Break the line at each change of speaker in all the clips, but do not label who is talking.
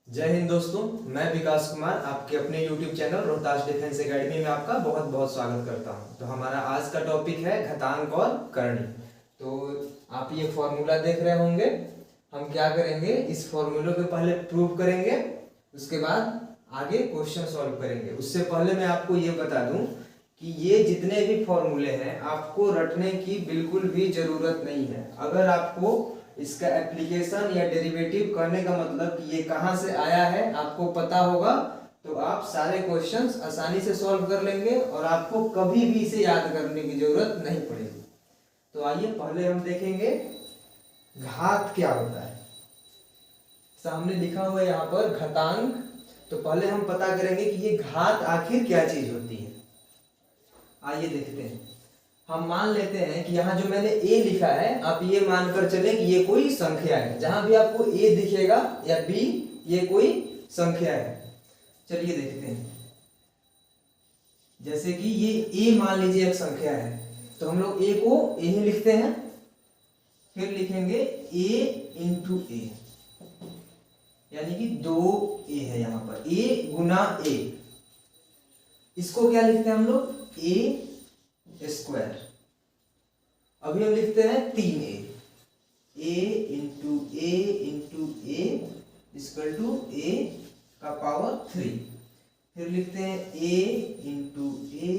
जय हिंद दोस्तों, मैं विकास कुमार आपके अपने YouTube channel Rohtas defence academy में आपका बहुत बहुत स्वागत करता हूं। तो हमारा आज का टॉपिक है घातांक और करणी। तो आप ये फॉर्मूला देख रहे होंगे। हम क्या करेंगे, इस फॉर्मूले को पहले प्रूव करेंगे, उसके बाद आगे क्वेश्चन सॉल्व करेंगे। उससे पहले मैं आपको ये बता दूं कि ये जितने भी फॉर्मूले हैं आपको रटने की बिल्कुल भी जरूरत नहीं है। अगर आपको इसका एप्लीकेशन या डेरिवेटिव करने का मतलब कि ये कहाँ से आया है आपको पता होगा, तो आप सारे क्वेश्चंस आसानी से सॉल्व कर लेंगे और आपको कभी भी इसे याद करने की जरूरत नहीं पड़ेगी। तो आइए पहले हम देखेंगे घात क्या होता है। सामने लिखा हुआ है यहाँ पर घातांक। तो पहले हम पता करेंगे कि ये घात आखिर क्या चीज होती है। आइए देखते हैं। हम मान लेते हैं कि यहाँ जो मैंने a लिखा है, आप ये मानकर चले कि ये कोई संख्या है। जहां भी आपको a दिखेगा या b, ये कोई संख्या है। चलिए देखते हैं। जैसे कि ये a मान लीजिए एक संख्या है, तो हम लोग a को a ही लिखते हैं। फिर लिखेंगे a इंटू a, यानी कि 2a है यहाँ पर, a गुना a। इसको क्या लिखते हैं हम लोग, a स्क्वायर। अभी हम लिखते हैं 3a, a into a into a equal to a का पावर 3। फिर लिखते हैं a into a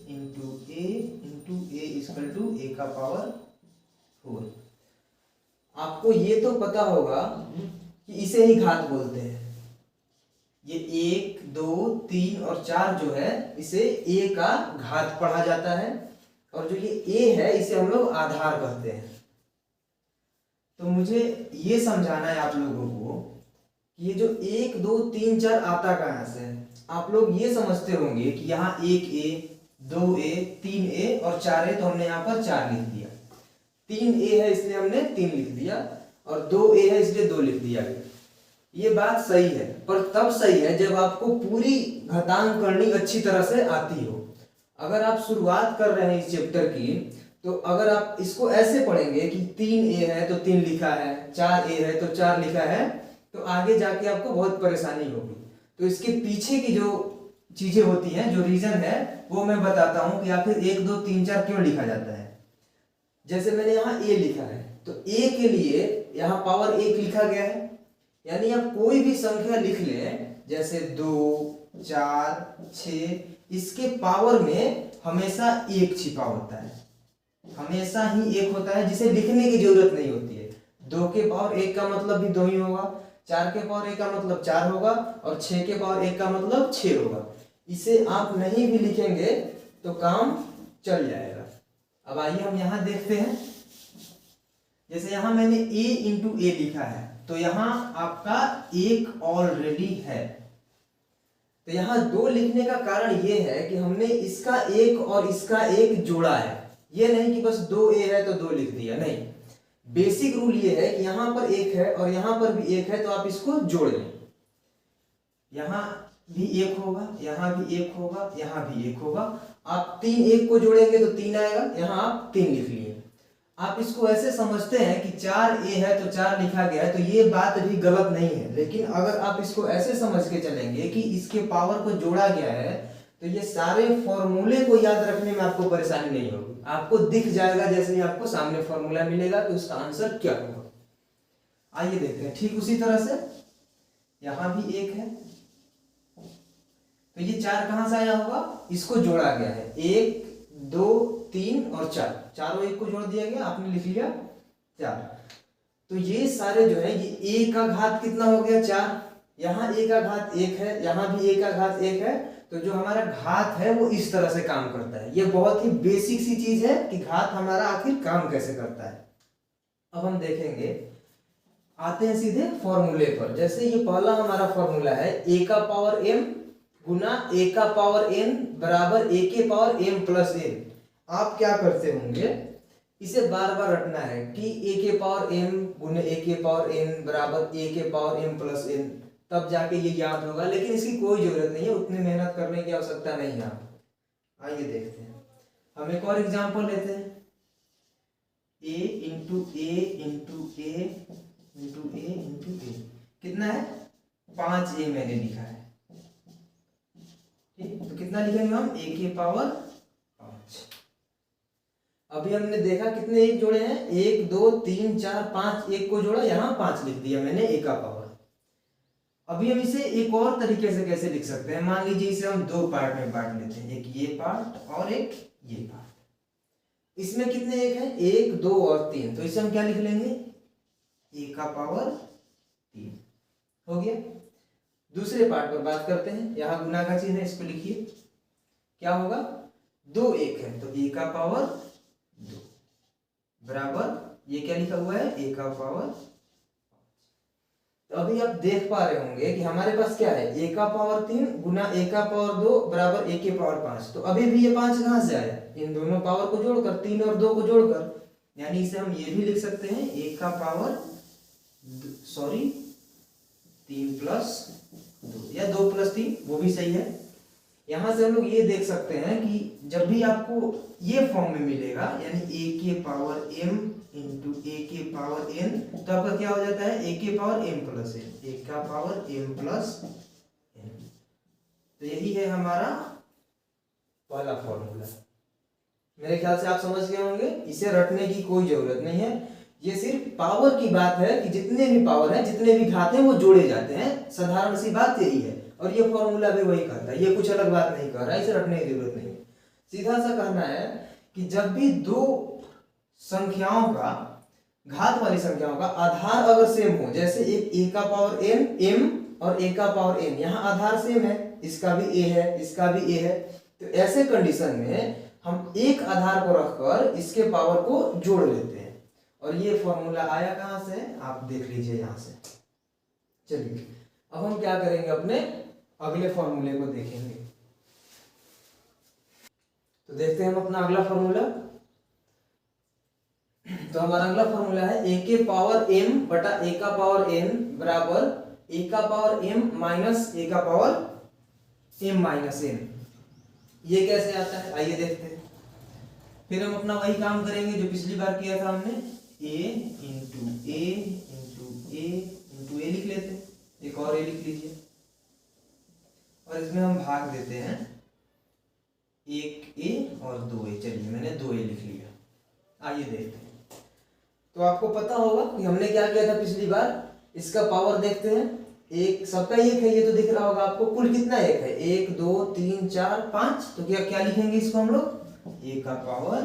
into a into a equal to a का पावर 4। आपको ये तो पता होगा कि इसे ही घात बोलते हैं। ये 1, 2, 3 और 4 जो है, इसे a का घात पढ़ा जाता है। और जो ये a है, इसे हम लोग आधार कहते हैं। तो मुझे ये समझाना है आप लोगों को कि ये जो 1, 2, 3, 4 आता कहाँ से है। आप लोग ये समझते होंगे कि यहाँ 1a, 2a, 3a और 4a, तो हमने यहाँ पर 4 लिख दिया। 3a है इसलिए हमने 3 लिख दिया, और 2a है इसलिए 2 लिख दिया। ये बात सही है, पर तब सही है जब आपको पूरी घातांक करनी अच्छी तरह से आती हो। अगर आप शुरुआत कर रहे हैं इस चैप्टर की, तो अगर आप इसको ऐसे पढ़ेंगे कि 3a है तो 3 लिखा है, 4a है तो 4 लिखा है, तो आगे जाके आपको बहुत परेशानी होगी। तो इसके पीछे की जो चीजें होती हैं, जो रीजन है, वो मैं बताता हूं कि आखिर 1, 2, 3, 4 क्यों लिखा जाता है। जैसे मैंने यहाँ a लिखा है, तो a के लिए यहाँ पावर 1 लिखा गया है। यानी आप कोई भी संख्या लिख लें, जैसे 2, 4, 6, इसके पावर में हमेशा 1 छिपा होता है, हमेशा ही 1 होता है, जिसे लिखने की जरूरत नहीं होती है। 2 के पावर 1 का मतलब भी 2 ही होगा, 4 के पावर 1 का मतलब 4 होगा, और 6 के पावर 1 का मतलब 6 होगा। इसे आप नहीं भी लिखेंगे तो काम चल जाएगा। अब आइए हम यहाँ देखते हैं। जैसे यहाँ मैंने a इंटू a लिखा है, तो यहाँ आपका 1 ऑलरेडी है। तो यहाँ 2 लिखने का कारण ये है कि हमने इसका 1 और इसका 1 जोड़ा है। ये नहीं कि बस 2a है तो 2 लिख दिया, नहीं। बेसिक रूल ये है कि यहाँ पर 1 है और यहाँ पर भी 1 है, तो आप इसको जोड़ लें। यहाँ भी 1 होगा, यहाँ भी 1 होगा, यहाँ भी 1 होगा। आप 3 1 को जोड़ेंगे तो 3 आएगा, यहाँ आप 3 लिख लिए। आप इसको ऐसे समझते हैं कि 4a है तो 4 लिखा गया है, तो ये बात भी गलत नहीं है। लेकिन अगर आप इसको ऐसे समझ के चलेंगे कि इसके पावर को जोड़ा गया है, तो ये सारे फॉर्मूले को याद रखने में आपको परेशानी नहीं होगी। आपको दिख जाएगा, जैसे ही आपको सामने फॉर्मूला मिलेगा कि उसका आंसर क्या होगा। आइए देखते हैं। ठीक उसी तरह से यहाँ भी 1 है, तो ये 4 कहां से आया होगा, इसको जोड़ा गया है। 1, 2, 3 और 4, चारों 1 को जोड़ दिया गया, आपने लिख लिया 4। तो ये सारे जो है, ये a का घात कितना हो गया, 4। यहाँ a का घात 1 है, यहाँ भी a का घात 1 है। तो जो हमारा घात है वो इस तरह से काम करता है। ये बहुत ही बेसिक सी चीज है कि घात हमारा आखिर काम कैसे करता है। अब हम देखेंगे, आते हैं सीधे फॉर्मूले पर। जैसे ये पहला हमारा फॉर्मूला है, a का पावर m गुना a का पावर n बराबर a के पावर m प्लस n। आप क्या करते होंगे, इसे बार बार रटना है कि a के पावर m गुने a के पावर n बराबर a के पावर m प्लस n, तब जाके ये याद होगा। लेकिन इसकी कोई जरूरत नहीं है, उतनी मेहनत करने की आवश्यकता नहीं है। आइए देखते हैं। हम एक और एग्जांपल लेते हैं। a into a into a into a into a कितना है, 5a मैंने लिखा है, ठीक। तो कितना लिखेंगे हम, a के पावर 5। अभी हमने देखा कितने एक जोड़े हैं, 1 2 3 4 5, एक को जोड़ा, यहाँ 5 लिख दिया मैंने a का पावर। अभी हम इसे एक और तरीके से कैसे लिख सकते हैं, मान लीजिए इसे हम दो पार्ट में बांट लेते हैं, एक ये पार्ट और एक ये पार्ट। इसमें कितने एक हैं, 1 2 और 3, तो इसे हम क्या लिख लेंगे, a का पावर 3 हो गया। दूसरे पार्ट पर बात करते हैं, यहाँ गुना का चिन्ह है, इसको लिखिए, क्या होगा, 2 एक है तो a का पावर 2 बराबर ये क्या लिखा हुआ है, a का पावर 5। तो अभी आप देख पा रहे होंगे कि हमारे पास क्या है, a का पावर 3 गुना a का पावर 2 बराबर a के पावर 5। तो अभी भी ये 5 कहां से आया, इन दोनों पावर को जोड़कर, 3 और 2 को जोड़कर, यानी इसे हम ये भी लिख सकते हैं a का पावर 3 प्लस 2 या 2 प्लस 3, वो भी सही है। यहां से हम लोग ये देख सकते हैं कि जब भी आपको ये फॉर्म में मिलेगा, यानी a के पावर m इंटू a के पावर n, तो आपका क्या हो जाता है, a के power m plus n, a का पावर m प्लस n। तो यही है हमारा पहला फॉर्मूला। मेरे ख्याल से आप समझ गए होंगे, इसे रटने की कोई जरूरत नहीं है, ये सिर्फ पावर की बात है कि जितने भी पावर हैं, जितने भी घात हैं, वो जोड़े जाते हैं, साधारण सी बात यही है। और ये फॉर्मूला भी वही कहता है, ये कुछ अलग बात नहीं कर रहा है, इसे रटने की जरूरत नहीं है। सीधा सा कहना है कि जब भी दो संख्याओं का, घात वाली संख्याओं का आधार अगर सेम हो, जैसे एक a का पावर n m और a का पावर n, यहाँ आधार सेम है, इसका भी a है, इसका भी a है, तो ऐसे कंडीशन में हम एक आधार को रखकर इसके पावर को जोड़ लेते हैं। और ये फॉर्मूला आया कहां से, आप देख लीजिए यहां से। चलिए अब हम क्या करेंगे, अपने अगले फॉर्मूले को देखेंगे। तो देखते हैं हम अपना अगला फॉर्मूला। तो हमारा अगला फॉर्मूला है a के पावर m बटा a का पावर n बराबर a का पावर m माइनस a का पावर m माइनस n। ये कैसे आता है, आइए देखते हैं। फिर हम अपना वही काम करेंगे जो पिछली बार किया था हमने, a into a into a into a लिख लेते हैं, एक और a लिख लीजिए, और इसमें हम भाग देते हैं, 1a और 2a। चलिए मैंने 2a लिख लिया। आइए देखते हैं। तो आपको पता होगा कि हमने क्या किया था पिछली बार, इसका पावर देखते हैं, एक सबका एक है, ये तो दिख रहा होगा आपको, कुल कितना एक है, 1 2 3 4 5, तो क्या क्या लिखेंगे इसको हम लोग, a का पावर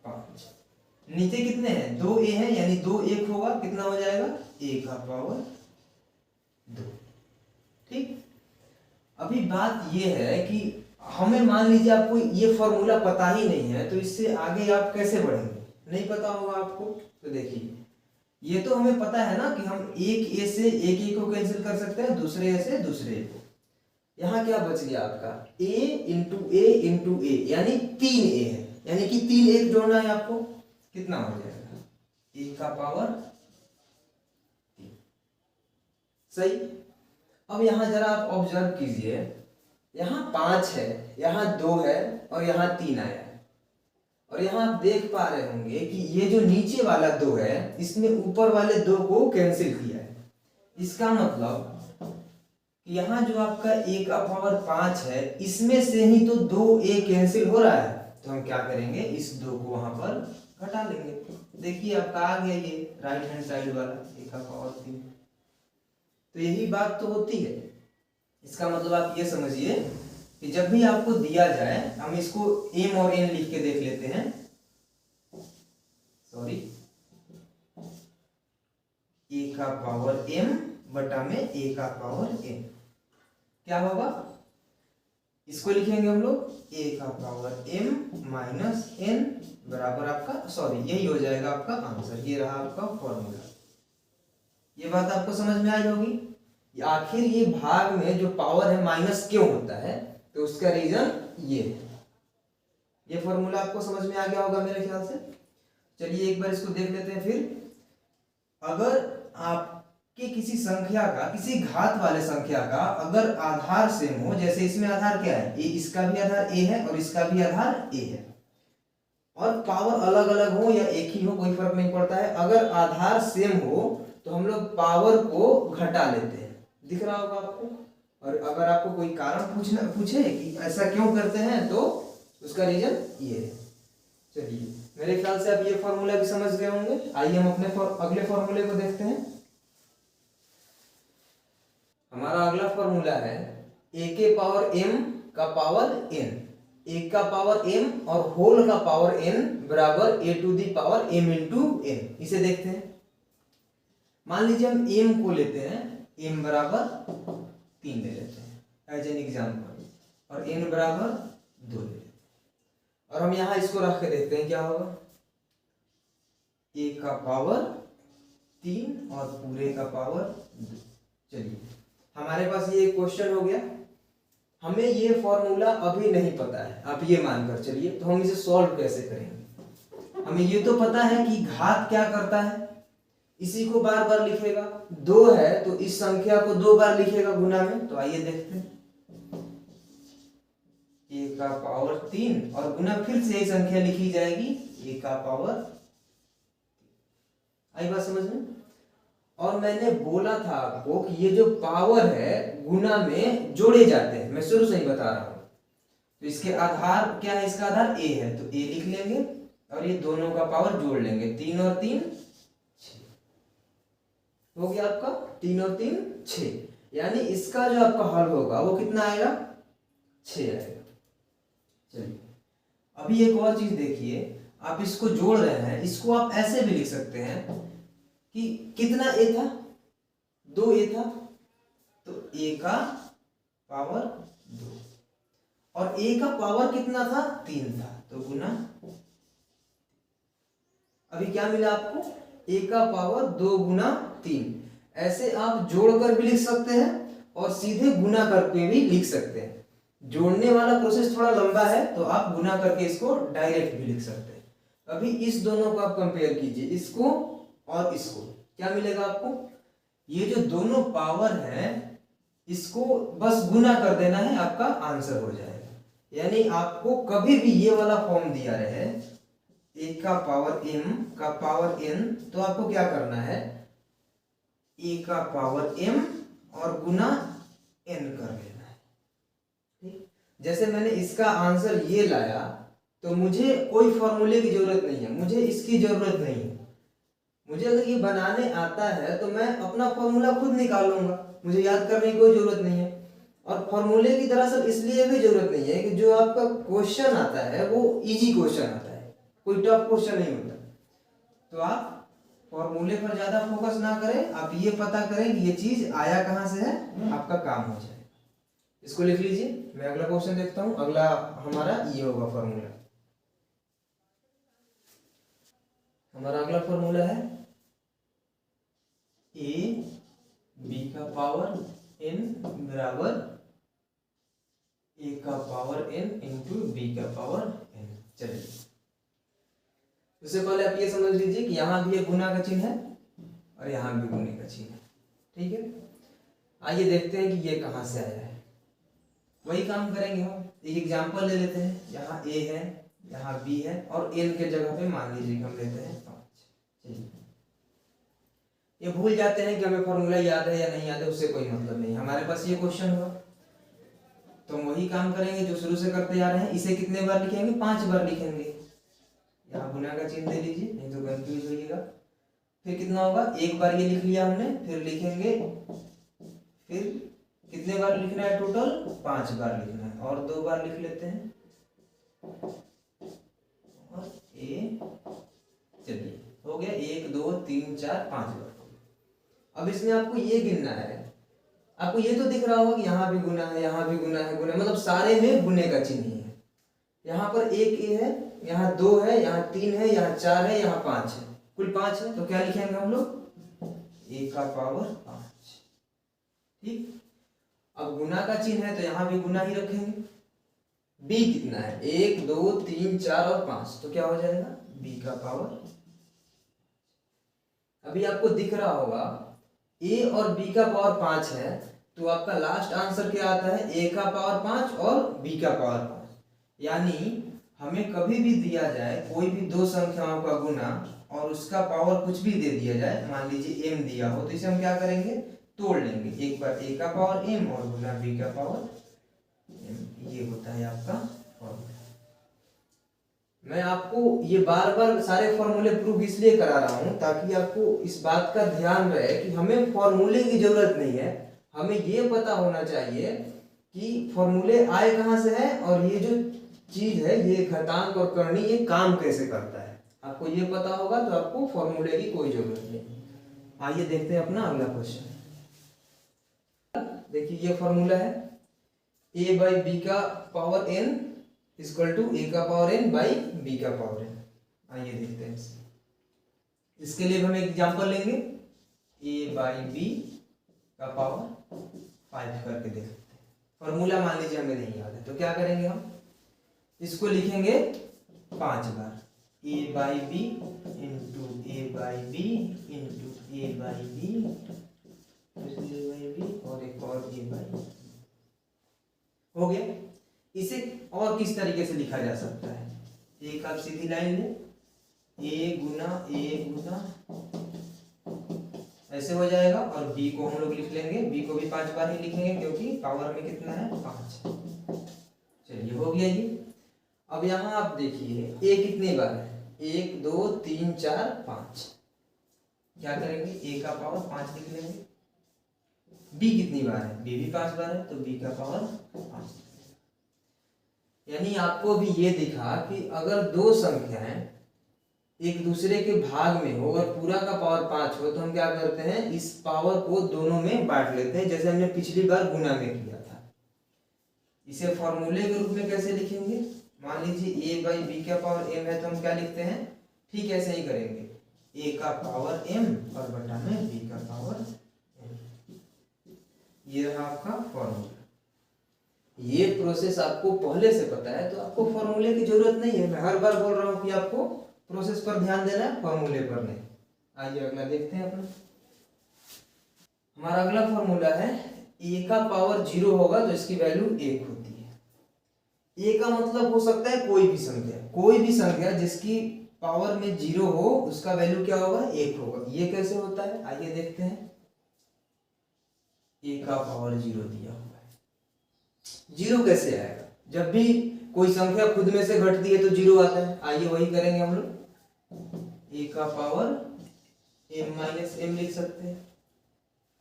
5। नीचे कितने हैं, 2a है, यानी 2 एक होगा, कितना हो जाएगा, a का पावर 2। ठीक। अभी बात ये है कि हमें मान लीजिए आपको ये फॉर्मूला पता ही नहीं है, तो इससे आगे आप कैसे बढ़ेंगे, नहीं पता होगा आपको। तो देखिए ये तो हमें पता है ना कि हम एक ए से एक ए को कैंसिल कर सकते हैं, दूसरे ए से दूसरे ए को। यहाँ क्या बच गया आपका, a इंटू ए इंटू ए, यानी 3a है, यानी कि 3 एक जोड़ना है आपको, कितना हो जाएगा, a का पावर 3। सही। अब यहाँ जरा आप ऑब्जर्व कीजिए, यहाँ 5 है, यहाँ 2 है और यहाँ 3 आया है। और यहाँ आप देख पा रहे होंगे कि ये जो नीचे वाला 2 है, इसने ऊपर वाले 2 को कैंसिल किया है। इसका मतलब कि यहाँ जो आपका a का पावर 5 है, इसमें से ही तो 2a कैंसिल हो रहा है, तो हम क्या करेंगे, इस 2 को वहां पर घटा लेंगे। देखिए आपका आ गया ये राइट हैंड साइड वाला a का पावर 3। तो यही बात तो होती है। इसका मतलब आप ये समझिए कि जब भी आपको दिया जाए, हम इसको m और n लिख के देख लेते हैं, सॉरी, a का पावर m बटा में a का पावर n, क्या होगा, इसको लिखेंगे हम लोग a का पावर m माइनस n बराबर आपका, सॉरी यही हो जाएगा आपका आंसर। ये रहा आपका फॉर्मूला। ये बात आपको समझ में आई होगी। आखिर ये भाग में जो पावर है माइनस क्यों होता है, तो उसका रीजन ये है। ये फॉर्मूला आपको समझ में आ गया होगा मेरे ख्याल से। चलिए एक बार इसको देख लेते हैं फिर। अगर आपके किसी संख्या का, किसी घात वाले संख्या का अगर आधार सेम हो, जैसे इसमें आधार क्या है, इसका भी आधार a है और इसका भी आधार a है, और पावर अलग अलग हो या एक ही हो, कोई फर्क नहीं पड़ता है, अगर आधार सेम हो तो हम लोग पावर को घटा लेते हैं, दिख रहा होगा आपको। और अगर आपको कोई कारण पूछे कि ऐसा क्यों करते हैं तो उसका रीजन ये है। चलिए मेरे ख्याल से आप ये फॉर्मूला भी समझ गए होंगे। आइए हम अपने अगले फॉर्मूले को देखते हैं। हमारा अगला फॉर्मूला है a के पावर m का पावर n, a का पावर m और होल का पावर n बराबर a to the power m into n। इसे देखते हैं। मान लीजिए हम m को लेते हैं, m बराबर 3 ले लेते हैं एज एन एग्जाम्पल, और n बराबर 2 ले लेते हैं। और हम यहां इसको रख के देखते हैं क्या होगा। a का पावर 3 और पूरे का पावर 2। चलिए हमारे पास ये एक क्वेश्चन हो गया। हमें ये फॉर्मूला अभी नहीं पता है, आप ये मानकर चलिए। तो हम इसे सॉल्व कैसे करेंगे। हमें ये तो पता है कि घात क्या करता है, इसी को बार बार लिखेगा। 2 है तो इस संख्या को 2 बार लिखेगा गुना में। तो आइए देखते हैं, a का पावर 3 और गुना फिर से यही संख्या लिखी जाएगी a का पावर। आई बात समझ में। और मैंने बोला था आपको कि ये जो पावर है गुना में जोड़े जाते हैं, मैं शुरू से ही बता रहा हूं। तो इसके आधार क्या है, इसका आधार a है तो a लिख लेंगे और ये दोनों का पावर जोड़ लेंगे। 3 और 3 6 हो गया आपका। 3 और 3 6, यानी इसका जो आपका हल होगा वो कितना आएगा, 6 आएगा। चलिए अभी एक और चीज देखिए, आप इसको जोड़ रहे हैं, इसको आप ऐसे भी लिख सकते हैं कि कितना a था, 2a था, तो a का पावर 2 और a का पावर कितना था, 3 था, तो गुना। अभी क्या मिला आपको, a का पावर 2 गुना 3। ऐसे आप जोड़कर भी लिख सकते हैं और सीधे गुना करके भी लिख सकते हैं। जोड़ने वाला प्रोसेस थोड़ा लंबा है तो आप गुना करके इसको डायरेक्ट भी लिख सकते हैं। अभी इस दोनों को आप कंपेयर कीजिए, इसको और इसको, क्या मिलेगा आपको। ये जो दोनों पावर है इसको बस गुना कर देना है, आपका आंसर हो जाएगा। यानी आपको कभी भी ये वाला फॉर्म दिया रहे a का पावर m का पावर n, तो आपको क्या करना है, a का पावर m और गुना n कर लेना है। ठीक, जैसे मैंने इसका आंसर ये लाया तो मुझे कोई फॉर्मूले की जरूरत नहीं है, मुझे इसकी जरूरत नहीं है। मुझे अगर ये बनाने आता है तो मैं अपना फॉर्मूला खुद निकाल लूंगा, मुझे याद करने की कोई जरूरत नहीं है। और फॉर्मूले की दरअसल इसलिए भी जरूरत नहीं है कि जो आपका क्वेश्चन आता है वो इजी क्वेश्चन आता है, कोई टफ क्वेश्चन नहीं होता। तो आप फॉर्मूले पर ज्यादा फोकस ना करें, आप ये पता करें कि ये चीज आया कहां से है, आपका काम हो जाए। इसको लिख लीजिए, मैं अगला क्वेश्चन देखता हूं। अगला हमारा ये होगा फॉर्मूला। हमारा अगला फॉर्मूला है a b का पावर n बराबर a का पावर n इंटू b का पावर n। चलिए उससे पहले आप ये समझ लीजिए कि यहां भी एक गुना का चिन्ह है और यहां भी गुने का चिन्ह है। ठीक है, आइए देखते हैं कि ये कहां से आया है। वही काम करेंगे हम, एक एग्जांपल ले लेते हैं। यहाँ a है, यहाँ b है और n के जगह पे मान लीजिए कि हम लेते हैं 5। चलिए ये भूल जाते हैं कि हमें फॉर्मूला याद है या नहीं याद है, उससे कोई मतलब नहीं। हमारे पास ये क्वेश्चन हुआ तो हम वही काम करेंगे जो शुरू से करते आ रहे हैं। इसे कितने बार लिखेंगे, 5 बार लिखेंगे। यहाँ गुना का चिन्ह दे लीजिए, नहीं तो कंफ्यूज होइएगा। फिर कितना होगा, एक बार ये लिख लिया हमने, फिर लिखेंगे, फिर कितने बार लिखना है, टोटल 5 बार लिखना है। और 2 बार लिख लेते हैं और चलिए हो गया 1 2 3 4 5 बार। अब इसमें आपको ये गिनना है, आपको ये तो दिख रहा होगा कि यहाँ भी गुना है, यहाँ भी गुना है, गुना मतलब सारे में गुने का चिन्ह ही है। यहाँ पर 1 a है, यहाँ 2 है, यहाँ 3 है, यहाँ 4 है, यहाँ 5 है, कुल 5 है। तो क्या लिखेंगे हम लोग, a का पावर 5। ठीक, अब गुना का चिन्ह है तो यहाँ भी गुना ही रखेंगे। b कितना है, 1 2 3 4 और 5, तो क्या हो जाएगा, b का पावर। अभी आपको दिख रहा होगा a और b का पावर 5 है, तो आपका लास्ट आंसर क्या आता है, a का पावर 5 और b का पावर 5। यानी हमें कभी भी दिया जाए कोई भी दो संख्याओं का गुना और उसका पावर कुछ भी दे दिया जाए, मान लीजिए m दिया हो, तो इसे हम क्या करेंगे, तोड़ लेंगे। एक बार a का पावर m और गुना b का पावर m, ये होता है आपका फॉर्मूला। मैं आपको ये बार बार सारे फॉर्मूले प्रूफ इसलिए करा रहा हूं ताकि आपको इस बात का ध्यान रहे कि हमें फॉर्मूले की जरूरत नहीं है, हमें ये पता होना चाहिए कि फॉर्मूले आए कहाँ से हैं और ये जो चीज है, ये घातांक और करनी, ये काम कैसे करता है। आपको ये पता होगा तो आपको फॉर्मूले की कोई जरूरत नहीं। आइए देखते हैं अपना अगला क्वेश्चन। देखिए ये फॉर्मूला है a बाई बी का power n equal to a का पावर n बाई b का पावर n। आइए देखते हैं इसके लिए हम एक एग्जांपल लेंगे, a बाई बी का पावर 5 करके देखते हैं। फॉर्मूला मान लीजिए हमें नहीं याद है, तो क्या करेंगे, हम इसको लिखेंगे 5 बार, a by B into A by B into A by B और एक और a बाई हो गया। इसे और किस तरीके से लिखा जा सकता है, एक आप सीधी लाइन ले, a गुना ऐसे हो जाएगा, और b को हम लोग लिख लेंगे, b को भी 5 बार ही लिखेंगे क्योंकि पावर में कितना है, 5। चलिए हो गया ये। अब यहाँ आप देखिए a कितनी बार है, 1 2 3 4 5, क्या करेंगे, a का पावर 5 लिख लेंगे। b कितनी बार है, b भी 5 बार है, तो b का पावर 5। यानी आपको भी ये दिखा कि अगर दो संख्याएं एक दूसरे के भाग में हो और पूरा का पावर 5 हो, तो हम क्या करते हैं, इस पावर को दोनों में बांट लेते हैं, जैसे हमने पिछली बार गुना में किया था। इसे फॉर्मूले के रूप में कैसे लिखेंगे, मान लीजिए a बाई बी का पावर m है, तो हम क्या लिखते हैं, ठीक ऐसे ही करेंगे, a का पावर m और बटा में b का पावर m। ये रहा आपका फॉर्मूला। ये प्रोसेस आपको पहले से पता है तो आपको फॉर्मूले की जरूरत नहीं है। मैं हर बार बोल रहा हूँ कि आपको प्रोसेस पर ध्यान देना है, फॉर्मूले पर नहीं। आइए अगला देखते हैं अपना। हमारा अगला फॉर्मूला है a का पावर 0 होगा तो इसकी वैल्यू 1 होती है। a का मतलब हो सकता है कोई भी संख्या जिसकी पावर में 0 हो, उसका वैल्यू क्या होगा, 1 होगा। ये कैसे होता है, आइए देखते हैं। a का पावर 0 दिया हुआ है, 0 कैसे आएगा, जब भी कोई संख्या खुद में से घटती है तो 0 आता है। आइए वही करेंगे हम लोग, a का पावर m माइनस m लिख सकते हैं।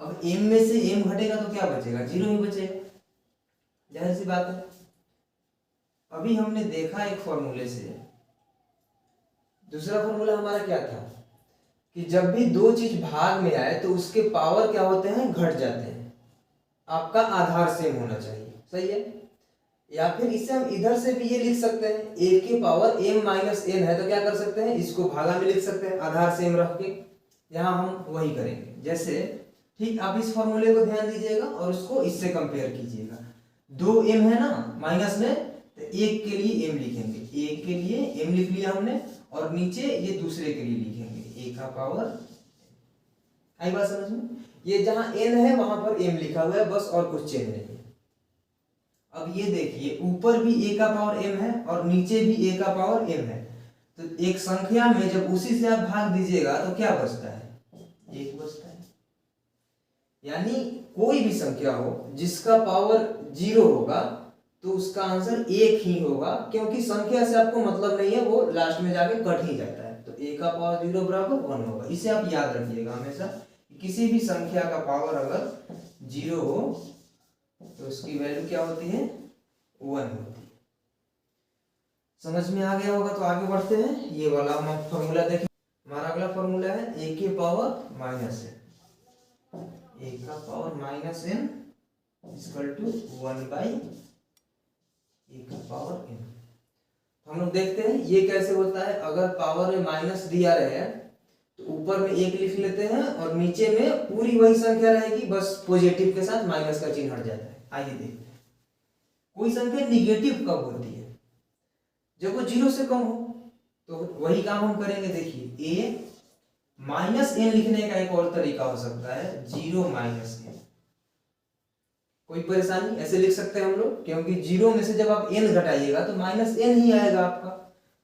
अब m में से m घटेगा तो क्या बचेगा, 0 ही बचेगा, जाहिर सी बात है। अभी हमने देखा एक फॉर्मूले से, दूसरा फॉर्मूला हमारा क्या था कि जब भी दो चीज भाग में आए तो उसके पावर क्या होते हैं, घट जाते हैं। आपका आधार सेम होना चाहिए, सही है। या फिर इसे हम इधर से भी ये लिख सकते हैं, a के पावर m माइनस n है तो क्या कर सकते हैं, इसको भागा में लिख सकते हैं आधार सेम रख के। यहाँ हम वही करेंगे, जैसे ठीक आप इस फॉर्मूले को ध्यान दीजिएगा और उसको इससे कंपेयर कीजिएगा। 2m है ना माइनस में, तो एक के लिए m लिखेंगे, एक के लिए m लिख लिया हमने, और नीचे ये दूसरे के लिए लिखेंगे a का पावर। आई बात समझ में, ये जहां n है वहां पर m लिखा हुआ है बस, और कुछ चेंज नहीं है। अब ये देखिए ऊपर भी a का पावर m है और नीचे भी a का पावर m है, तो एक संख्या में जब उसी से आप भाग दीजिएगा तो क्या बचता है, 1 बचता है। यानी कोई भी संख्या हो जिसका पावर 0 होगा तो उसका आंसर 1 ही होगा, क्योंकि संख्या से आपको मतलब नहीं है, वो लास्ट में जाके कट ही जाता है। तो a का पावर 0 बराबर 1 होगा। इसे आप याद रखिएगा हमेशा, किसी भी संख्या का पावर अगर 0 हो तो उसकी वैल्यू क्या होती है, 1 होती है। समझ में आ गया होगा, तो आगे बढ़ते हैं। ये वाला हम फॉर्मूला देखें। हमारा अगला फॉर्मूला है a के पावर माइनस n, a का power minus n equal to 1 by a का पावर n। हम लोग देखते हैं ये कैसे होता है। अगर पावर में माइनस दिया रहे तो ऊपर में 1 लिख लेते हैं और नीचे में पूरी वही संख्या रहेगी, बस पॉजिटिव के साथ माइनस का चिन्ह हट जाता है। आइए देखते हैं कोई संख्या निगेटिव कब होती है, जब वो 0 से कम हो। तो वही काम हम करेंगे। देखिए a माइनस n लिखने का एक और तरीका हो सकता है, 0 माइनस n। कोई परेशानी, ऐसे लिख सकते हैं हम लोग, क्योंकि 0 में से जब आप n घटाइएगा तो माइनस n ही आएगा आपका।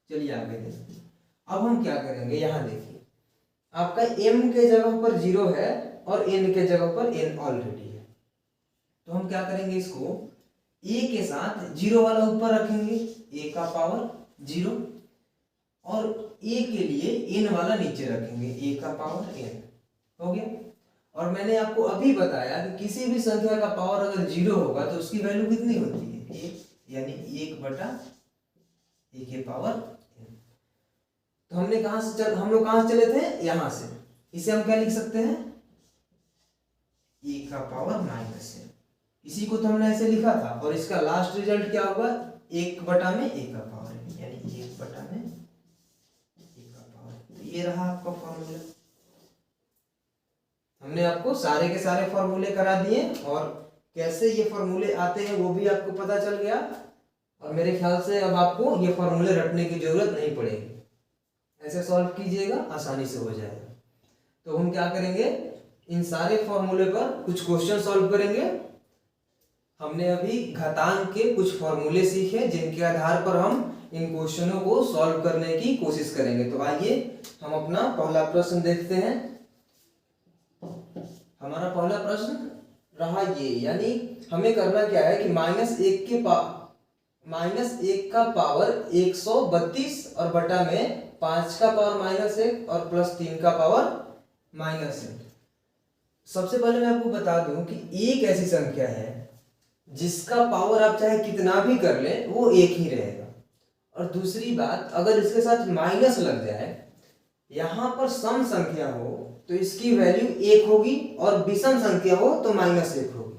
चलिए आगे देखते हैं। अब हम क्या करेंगे, यहाँ देखिए आपका m के जगह पर 0 है और n के जगह पर n ऑलरेडी है, तो हम क्या करेंगे, इसको a के साथ 0 वाला ऊपर रखेंगे, a का पावर 0, और a के लिए n वाला नीचे रखेंगे, a का पावर n। हो गया। और मैंने आपको अभी बताया कि किसी भी संख्या का पावर अगर 0 होगा तो उसकी वैल्यू कितनी होती है, 1, यानी 1/a के पावर n। तो हम लोग कहां से चले थे, यहां से। इसे हम क्या लिख सकते हैं, a का पावर -n। इसी को तो हमने ऐसे लिखा था, और इसका लास्ट रिजल्ट क्या होगा, 1/a का पावर n, यानी 1/a का पावर। तो ये रहा आपका फॉर्मूला। हमने आपको सारे के सारे फॉर्मूले करा दिए, और कैसे ये फॉर्मूले आते हैं वो भी आपको पता चल गया। और मेरे ख्याल से अब आपको ये फॉर्मूले रटने की जरूरत नहीं पड़ेगी, ऐसे सॉल्व कीजिएगा, आसानी से हो जाएगा। तो हम क्या करेंगे, इन सारे फॉर्मूले पर कुछ क्वेश्चन सॉल्व करेंगे। हमने अभी घातांक के कुछ फॉर्मूले सीखे, जिनके आधार पर हम इन क्वेश्चनों को सॉल्व करने की कोशिश करेंगे। तो आइए हम अपना पहला प्रश्न देखते हैं। हमारा पहला प्रश्न रहा ये, यानी हमें करना क्या है कि -1 का पावर 132 और बटा में 5 का पावर -1 और प्लस 3 का पावर -1। सबसे पहले मैं आपको बता दूं कि एक ऐसी संख्या है जिसका पावर आप चाहे कितना भी कर ले वो एक ही रहेगा। और दूसरी बात, अगर इसके साथ माइनस लग जाए, यहां पर सम संख्या हो तो इसकी वैल्यू 1 होगी, और विषम संख्या हो तो -1 होगी।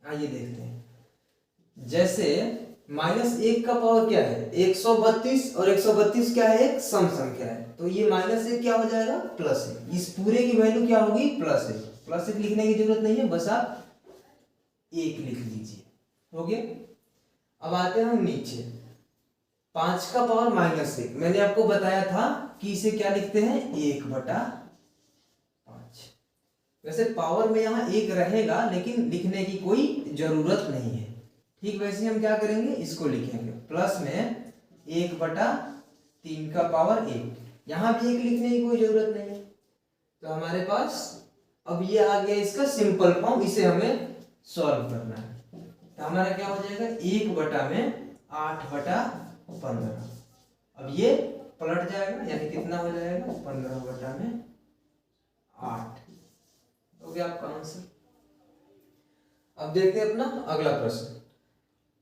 आइए देखते हैं। जैसे -1 का पावर क्या है, 132, और 132 क्या है, एक सम संख्या है, तो ये -1 क्या हो जाएगा, +1। इस पूरे की वैल्यू क्या होगी, +1। +1 लिखने की जरूरत नहीं है, बस आप 1 लिख लीजिए। हो गया। अब आते हैं हम नीचे, 5 का पावर -1। मैंने आपको बताया था कि इसे क्या लिखते हैं, 1/5। वैसे पावर में यहाँ 1 रहेगा, लेकिन लिखने की कोई जरूरत नहीं है। ठीक वैसे हम क्या करेंगे, इसको लिखेंगे प्लस में 1/3 का पावर 1। यहाँ भी 1 लिखने की कोई जरूरत नहीं है। तो हमारे पास अब ये आ गया इसका सिंपल फॉर्म, इसे हमें सॉल्व करना है। तो हमारा क्या हो जाएगा, 1/8/15। अब ये पलट जाएगा, यानी कितना हो जाएगा, 15/8 हो गया आपका आंसर। अब देखते हैं अपना अगला प्रश्न।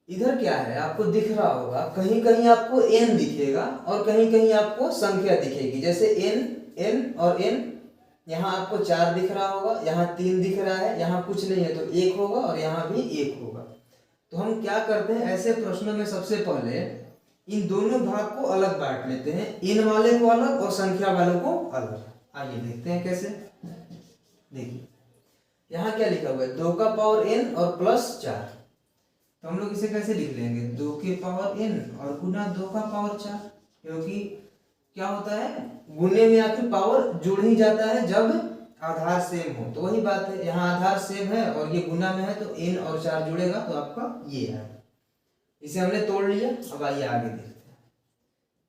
इधर क्या है, आपको दिख रहा होगा, कहीं कहीं आपको n दिखेगा और कहीं कहीं आपको संख्या दिखेगी। जैसे n और n, यहाँ आपको 4 दिख रहा होगा, यहाँ 3 दिख रहा है, यहाँ कुछ नहीं है तो 1 होगा, और यहाँ भी 1 होगा। तो हम क्या करते हैं, ऐसे प्रश्नों में सबसे पहले इन दोनों भाग को अलग बांट लेते हैं, इन वाले को अलग और संख्या वालों को अलग। आइए देखते हैं कैसे। देखिए यहाँ क्या लिखा हुआ है, 2 का पावर n और +4। तो हम लोग इसे कैसे लिख लेंगे, 2 के पावर n और गुना 2 का पावर 4। क्योंकि क्या होता है, गुने में आखिर पावर जुड़ ही जाता है जब आधार सेम हो। तो वही बात है, यहाँ आधार सेम है और ये गुना में है, तो n और 4 जुड़ेगा, तो आपका ये है। इसे हमने तोड़ लिया। अब आइए आगे देखते हैं।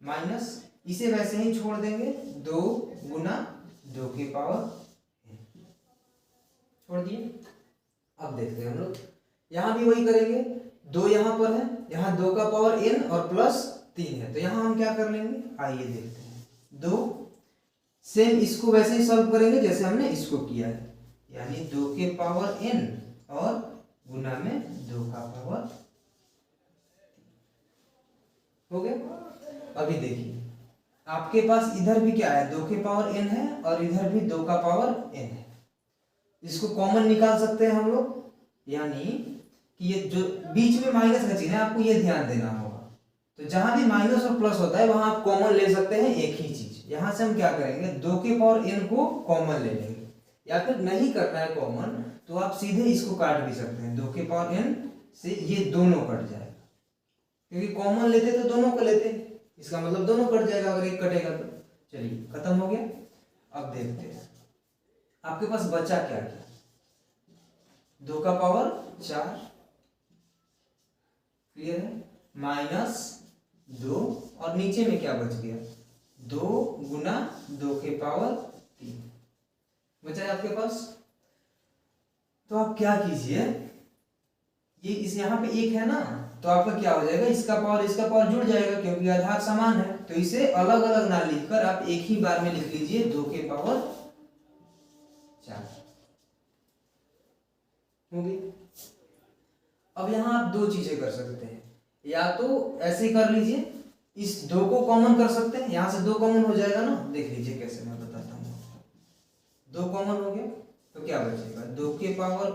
माइनस, इसे वैसे ही छोड़ देंगे, 2 गुना 2 के पावर छोड़ दिए। अब देखते हैं हम लोग, यहाँ भी वही करेंगे, 2 यहाँ पर है, यहाँ 2 का पावर n और +3 है, तो यहाँ हम क्या कर लेंगे, आइए देखते हैं। 2 सेम इसको वैसे ही सॉल्व करेंगे जैसे हमने इसको किया है, यानी 2 के पावर n और गुना में 2 का पावर हो गया। अभी देखिए आपके पास इधर भी क्या है, 2 के पावर n है और इधर भी 2 का पावर n है। इसको कॉमन निकाल सकते हैं हम लोग, यानी कि ये जो बीच में माइनस का चिन्ह है, आपको ये ध्यान देना होगा। तो जहां भी माइनस और प्लस होता है वहां आप कॉमन ले सकते हैं एक ही चीज। यहां से हम क्या करेंगे, 2 के पावर n को कॉमन ले लेंगे, या फिर नहीं करना है कॉमन तो आप सीधे इसको काट भी सकते हैं। 2 के पावर n से ये दोनों कट जाएगा, क्योंकि कॉमन लेते तो दोनों को लेते, इसका मतलब दोनों कट जाएगा अगर एक कटेगा तो। चलिए खत्म हो गया। अब देखते हैं आपके पास बचा क्या क्या, 2 का पावर 4 क्लियर है, -2 और नीचे में क्या बच गया, 2 गुना 2 के पावर 3 बचा है आपके पास। तो आप क्या कीजिए, ये इस यहाँ पे 1 है ना, तो आपका क्या हो जाएगा, इसका पावर जुड़ जाएगा क्योंकि आधार समान है। तो इसे अलग अलग ना लिखकर आप एक ही बार में लिख लीजिए 2 के पावर 4 होगी। अब यहाँ आप दो चीजें कर सकते हैं, या तो ऐसे कर लीजिए, इस 2 को कॉमन कर सकते हैं, यहां से 2 कॉमन हो जाएगा ना, देख लीजिए कैसे मैं बताता हूँ। 2 कॉमन हो गया तो क्या बचेगा, 2 के पावर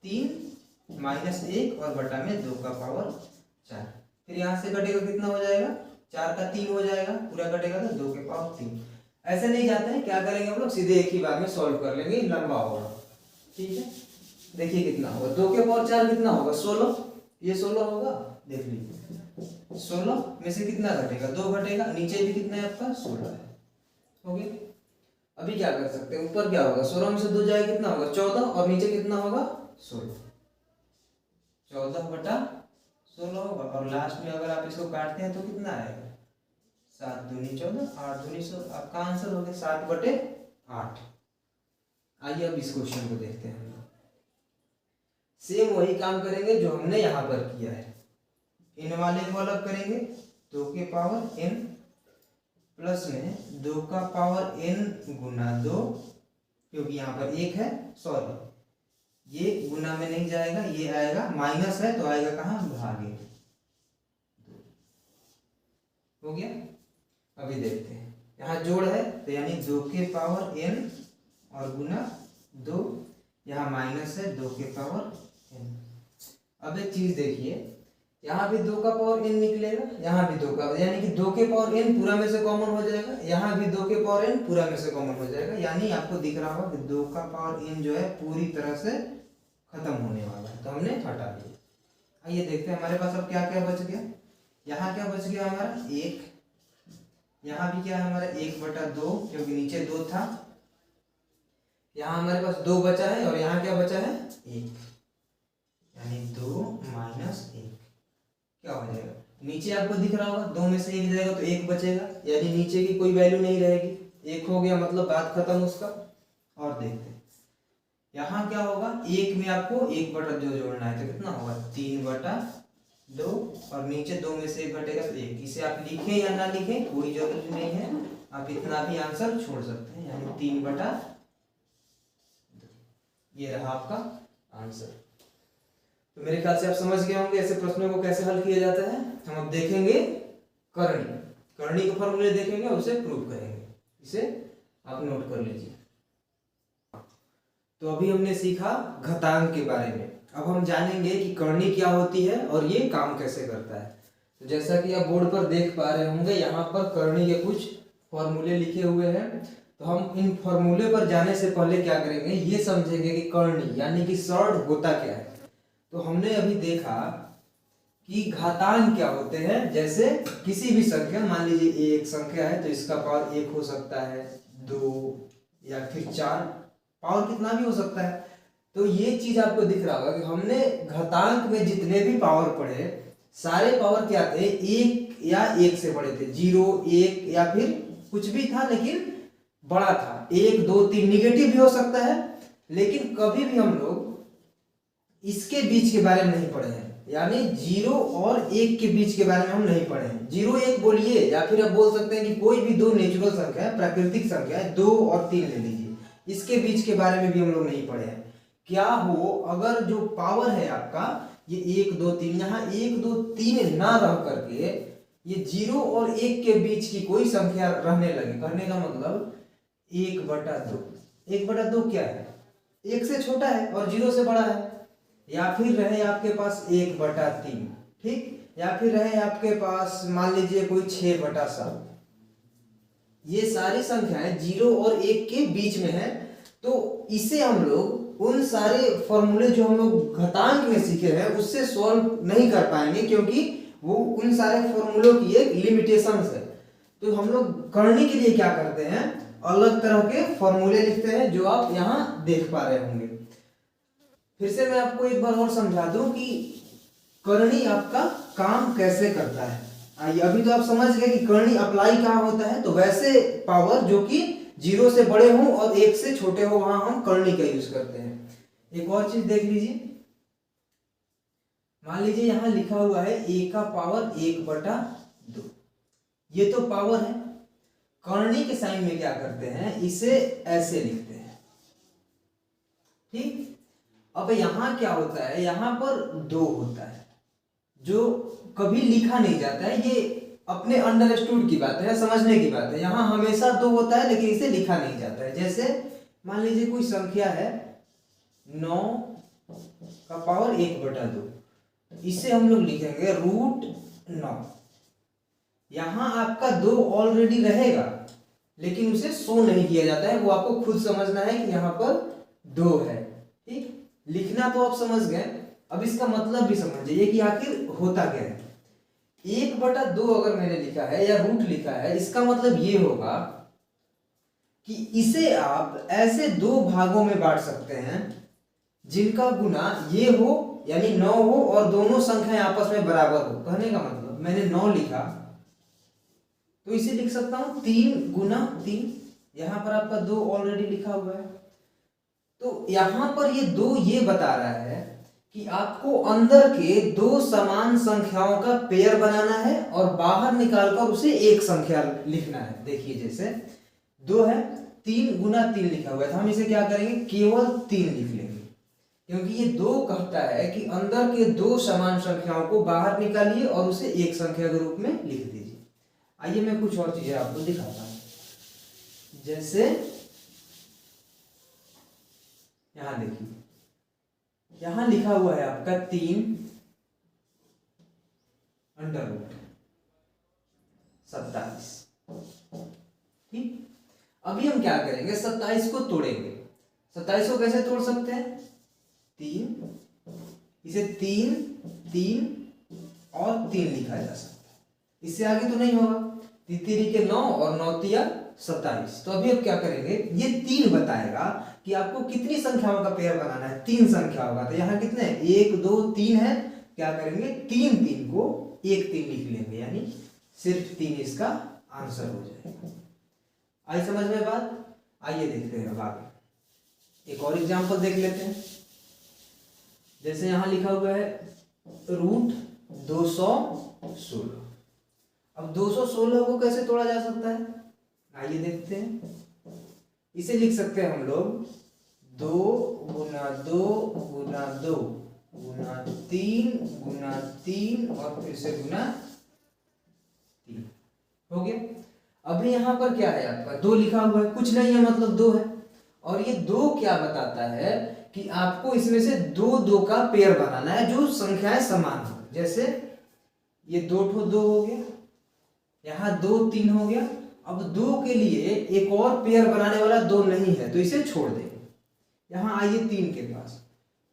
3 माइनस 1 और बटा में 2 का पावर 4। फिर यहाँ से कटेगा कितना हो जाएगा, 4 का 3 हो जाएगा, पूरा कटेगा तो 2 के पावर 3। ऐसे नहीं जाते हैं, क्या करेंगे हम लोग, सीधे एक ही बार में सॉल्व कर लेंगे, लंबा होगा। ठीक है, देखिए कितना होगा, 2 के पावर 4 कितना होगा, 16, ये 16 होगा, देख लीजिए 16 में से कितना घटेगा, 2 घटेगा, नीचे भी कितना है आपका 16 है, हो गया। अभी क्या कर सकते हैं, ऊपर क्या होगा, 16 में से 2 जाए कितना होगा 14, और नीचे कितना होगा 16, 14 बटा 16 होगा। और लास्ट में अगर आप इसको काटते हैं तो कितना आएगा, 7 दूनी 14, 8 दूनी 16, आपका आंसर हो गया 7 बटे 8। आइए अब इस क्वेश्चन को देखते हैं। सेम वही काम करेंगे जो हमने यहाँ पर किया है, इन वाले को अलग करेंगे, 2 के पावर n प्लस में 2 का पावर n गुना 2, क्योंकि यहाँ पर 1 है, सॉरी ये गुना में नहीं जाएगा, ये आएगा माइनस है तो आएगा कहाँ, भागे 2, हो गया। अभी देखते हैं, यहाँ जोड़ है तो यानी 2 के पावर n और गुना 2, यहाँ माइनस है 2 के पावर n। अब एक चीज देखिए, यहाँ भी 2 का पावर n निकलेगा, यहाँ भी 2 का, यानी कि 2 के पावर n पूरा में से कॉमन हो जाएगा, यहाँ भी 2 के पावर n पूरा में से कॉमन हो जाएगा, यानी आपको दिख रहा होगा कि 2 का पावर n जो है पूरी तरह से खत्म होने वाला है, तो हमने हटा दिया। आइए देखते हैं हमारे पास अब क्या क्या बच गया। यहाँ क्या बच गया हमारा 1, यहाँ भी क्या है हमारा 1 बटा 2, क्योंकि नीचे 2 था, यहाँ हमारे पास 2 बचा है, और यहाँ क्या बचा है 1, यानी 2 माइनस 1 क्या हो जाएगा, नीचे आपको दिख रहा होगा 2 में से 1 जाएगा तो 1 बचेगा, यानी नीचे की कोई वैल्यू नहीं रहेगी, 1 हो गया मतलब बात खत्म उसका। और देखते हैं यहाँ क्या होगा, 1 में आपको 1 बटा 2 जोड़ना है, तो कितना होगा 3 बटा 2, और नीचे 2 में से 1 घटेगा तो 1। इसे आप लिखें या ना लिखें कोई जरूरी नहीं है, आप इतना भी आंसर छोड़ सकते हैं, यानी 3 बटा 2, ये रहा आपका आंसर। तो मेरे ख्याल से आप समझ गए होंगे ऐसे प्रश्नों को कैसे हल किया जाता है। हम अब देखेंगे करनी के फॉर्मूले देखेंगे, उसे प्रूव करेंगे, इसे आप नोट कर लीजिए। तो अभी हमने सीखा घातांक के बारे में, अब हम जानेंगे कि करनी क्या होती है और ये काम कैसे करता है। तो जैसा कि आप बोर्ड पर देख पा रहे होंगे, यहाँ पर करनी के कुछ फॉर्मूले लिखे हुए हैं। तो हम इन फॉर्मूले पर जाने से पहले क्या करेंगे, ये समझेंगे कि करनी यानी कि सॉर्ट होता क्या है। तो हमने अभी देखा कि घातांक क्या होते हैं, जैसे किसी भी संख्या, मान लीजिए एक संख्या है तो इसका पावर 1 हो सकता है, 2 या फिर 4, पावर कितना भी हो सकता है। तो ये चीज आपको दिख रहा होगा कि हमने घातांक में जितने भी पावर पढ़े, सारे पावर क्या थे, 1 या 1 से बड़े थे, 0, 1 या फिर कुछ भी था लेकिन बड़ा था, 1, 2, 3, निगेटिव भी हो सकता है, लेकिन कभी भी हम लोग इसके बीच के बारे में नहीं पढ़े हैं, यानी 0 और 1 के बीच के बारे में हम नहीं पढ़े हैं। 0, 1 बोलिए, या फिर आप बोल सकते हैं कि कोई भी 2 नेचुरल संख्या है, प्राकृतिक संख्या है, 2 और 3 ले लीजिए, इसके बीच के बारे में भी हम लोग नहीं पढ़े हैं। क्या हो अगर जो पावर है आपका ये 1, 2, 3, यहाँ 1, 2, 3 ना रह करके ये 0 और 1 के बीच की कोई संख्या रहने लगे, कहने का मतलब 1 बटा 2। 1 बटा 2 क्या है, 1 से छोटा है और 0 से बड़ा है। या फिर रहे आपके पास 1 बटा 3, ठीक, या फिर रहे आपके पास मान लीजिए कोई 6 बटा 7। ये सारी संख्याएं 0 और 1 के बीच में है। तो इसे हम लोग उन सारे फॉर्मूले जो हम लोग घातांक में सीखे हैं उससे सॉल्व नहीं कर पाएंगे, क्योंकि वो उन सारे फॉर्मूलों की एक लिमिटेशंस है। तो हम लोग करने के लिए क्या करते हैं, अलग तरह के फॉर्मूले लिखते हैं, जो आप यहाँ देख पा रहे होंगे। फिर से मैं आपको एक बार और समझा दूं कि करनी आपका काम कैसे करता है। आइए, अभी तो आप समझ गए कि करनी अप्लाई कहाँ होता है, तो वैसे पावर जो कि जीरो से बड़े हों और एक से छोटे हो वहां हम करनी का यूज करते हैं। एक और चीज देख लीजिए, मान लीजिए यहां लिखा हुआ है a का पावर 1/2, ये तो पावर है। करनी के साइन में क्या करते हैं, इसे ऐसे लिखते हैं, ठीक। अब यहां क्या होता है, यहां पर 2 होता है जो कभी लिखा नहीं जाता है, ये अपने अंडरस्टूड की बात है, समझने की बात है। यहाँ हमेशा 2 होता है लेकिन इसे लिखा नहीं जाता है। जैसे मान लीजिए कोई संख्या है 9 का पावर 1/2, इसे हम लोग लिखेंगे √9। यहाँ आपका 2 ऑलरेडी रहेगा लेकिन उसे शो नहीं किया जाता है, वो आपको खुद समझना है कि यहाँ पर 2 है, ठीक। लिखना तो आप समझ गए, अब इसका मतलब भी समझ जाइए कि आखिर होता क्या है। 1/2 अगर मैंने लिखा है या रूट लिखा है, इसका मतलब ये होगा कि इसे आप ऐसे 2 भागों में बांट सकते हैं जिनका गुना ये हो यानी 9 हो और दोनों संख्याएं आपस में बराबर हो। कहने का मतलब मैंने 9 लिखा तो इसे लिख सकता हूं 3 × 3। यहां पर आपका 2 ऑलरेडी लिखा हुआ है, तो यहां पर ये 2 ये बता रहा है कि आपको अंदर के 2 समान संख्याओं का पेयर बनाना है और बाहर निकालकर उसे एक संख्या लिखना है। देखिए जैसे 2 है, 3 × 3 लिखा हुआ है, तो हम इसे क्या करेंगे, केवल 3 लिख लेंगे, क्योंकि ये 2 कहता है कि अंदर के 2 समान संख्याओं को बाहर निकालिए और उसे एक संख्या के रूप में लिख दीजिए। आइए मैं कुछ और चीजें आपको दिखाता हूं। जैसे यहां देखिए, यहां लिखा हुआ है आपका 3 √ 27, ठीक। अभी हम क्या करेंगे, 27 को तोड़ेंगे। 27 को कैसे तोड़ सकते हैं, 3, इसे 3 3 और 3 लिखा जा सकता है, इससे आगे तो नहीं होगा। 3 के 9 और 9 तिया 27। तो अभी अब क्या करेंगे, ये 3 बताएगा कि आपको कितनी संख्याओं का पेयर बनाना है, 3 संख्या होगा। तो यहाँ कितने, 1 2 3 है, क्या करेंगे 3 को 1 3 लिख लेंगे, यानी सिर्फ 3 इसका आंसर हो जाएगा। आई समझ में बात। आइए देखते हैं अब आगे एक और एग्जांपल देख लेते हैं। जैसे यहां लिखा हुआ है √216। अब 216 को कैसे तोड़ा जा सकता है, आइए देखते हैं। इसे लिख सकते हैं हम लोग 2 × 2 × 2 × 3 × 3 और फिर से × 3 हो गया। अभी यहां पर क्या है, आपका 2 लिखा हुआ है, कुछ नहीं है मतलब 2 है। और ये 2 क्या बताता है कि आपको इसमें से 2 2 का पेयर बनाना है जो संख्याएं समान हो। जैसे ये 2 हो गया, यहाँ 2 3 हो गया। अब 2 के लिए एक और पेयर बनाने वाला 2 नहीं है तो इसे छोड़ देंगे। यहाँ आइए 3 के पास,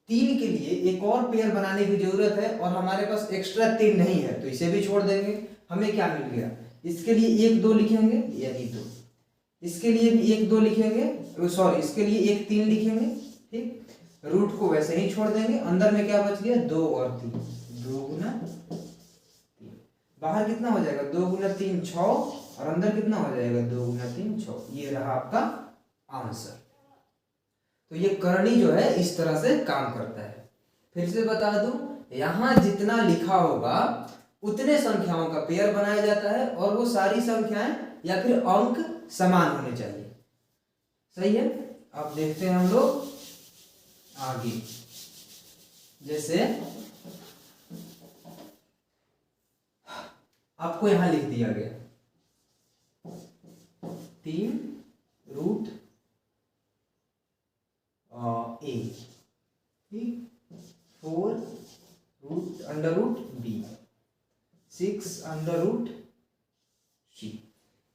3 के लिए एक और पेयर बनाने की जरूरत है और हमारे पास एक्स्ट्रा 3 नहीं है तो इसे भी छोड़ देंगे। हमें क्या मिल गया, इसके लिए 1 2 लिखेंगे यानी 2, इसके लिए भी 1 2 लिखेंगे, सॉरी इसके लिए 1 3 लिखेंगे, ठीक। रूट को वैसे ही छोड़ देंगे, अंदर में क्या बच गया 2 और 3, 2 × 3। बाहर कितना हो जाएगा, 2 × 3 6 और अंदर कितना हो जाएगा 2 × 3 6। ये रहा आपका आंसर। तो ये करनी जो है इस तरह से काम करता है। फिर से बता दूं, यहां जितना लिखा होगा उतने संख्याओं का पेयर बनाया जाता है और वो सारी संख्याएं या फिर अंक समान होने चाहिए। सही है। अब देखते हैं हम लोग आगे। जैसे आपको यहां लिख दिया गया 3 √ A, ठीक, 4 √B, 6 √C।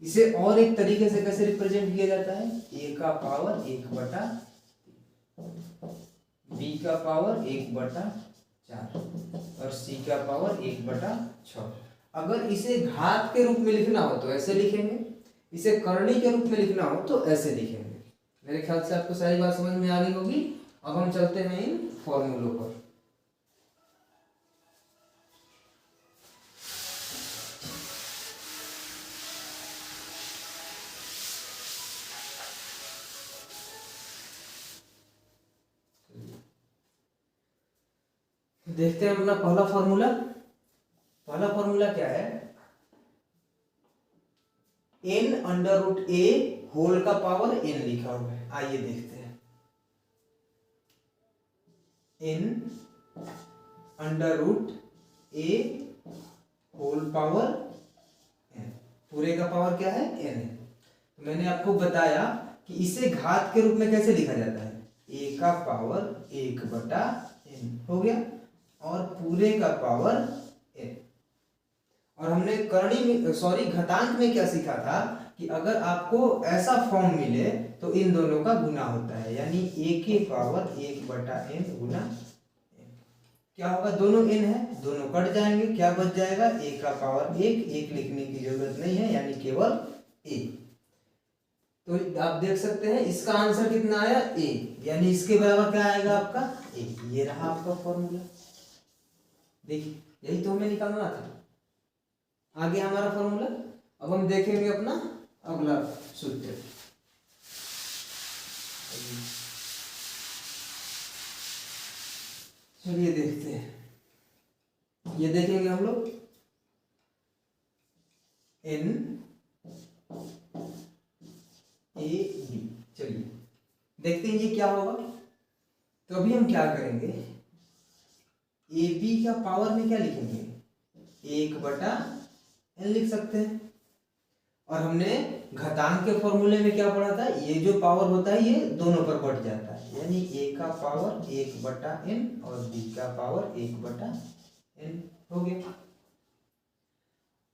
इसे और एक तरीके से कैसे रिप्रेजेंट किया जाता है, A का पावर 1/3, B का पावर 1/4 और C का पावर 1/6। अगर इसे घात के रूप में लिखना हो तो ऐसे लिखेंगे, इसे करनी के रूप में लिखना हो तो ऐसे लिखेंगे। मेरे ख्याल से आपको सारी बात समझ में आ गई होगी। अब हम चलते हैं इन फॉर्मूलों पर। देखते हैं अपना पहला फॉर्मूला। पहला फॉर्मूला क्या है, n अंडर रूट ए होल का पावर n लिखा हुआ है। आइए देखते हैं, n अंडर रूट ए होल पावर n, पूरे का पावर क्या है, n है। तो मैंने आपको बताया कि इसे घात के रूप में कैसे लिखा जाता है, a का पावर 1/n हो गया, और पूरे का पावर n। और हमने घातांक में क्या सीखा था कि अगर आपको ऐसा फॉर्म मिले तो इन दोनों का गुना होता है, यानी a के पावर 1/n गुना n। क्या होगा, दोनों n है, दोनों कट जाएंगे, क्या बच जाएगा, a का पावर 1 लिखने की जरूरत नहीं है, यानी केवल a। तो आप देख सकते हैं इसका आंसर कितना आया, a, यानी इसके बराबर क्या आएगा आपका a। ये रहा आपका फॉर्मूला। देखिए यही तो हमें निकालना था। आगे हमारा फॉर्मूला, अब हम देखेंगे अपना अगला सूत्र। चलिए देखते हैं, ये देखेंगे हम लोग n a b। चलिए देखते हैं ये क्या होगा। तो अभी हम क्या करेंगे, ए बी का पावर में क्या लिखेंगे, 1/n लिख सकते हैं। और हमने घातांक के फॉर्मूले में क्या पढ़ा था, ये जो पावर होता है ये दोनों पर बढ़ जाता है, यानी a का पावर 1/n और b का पावर 1/n हो गया।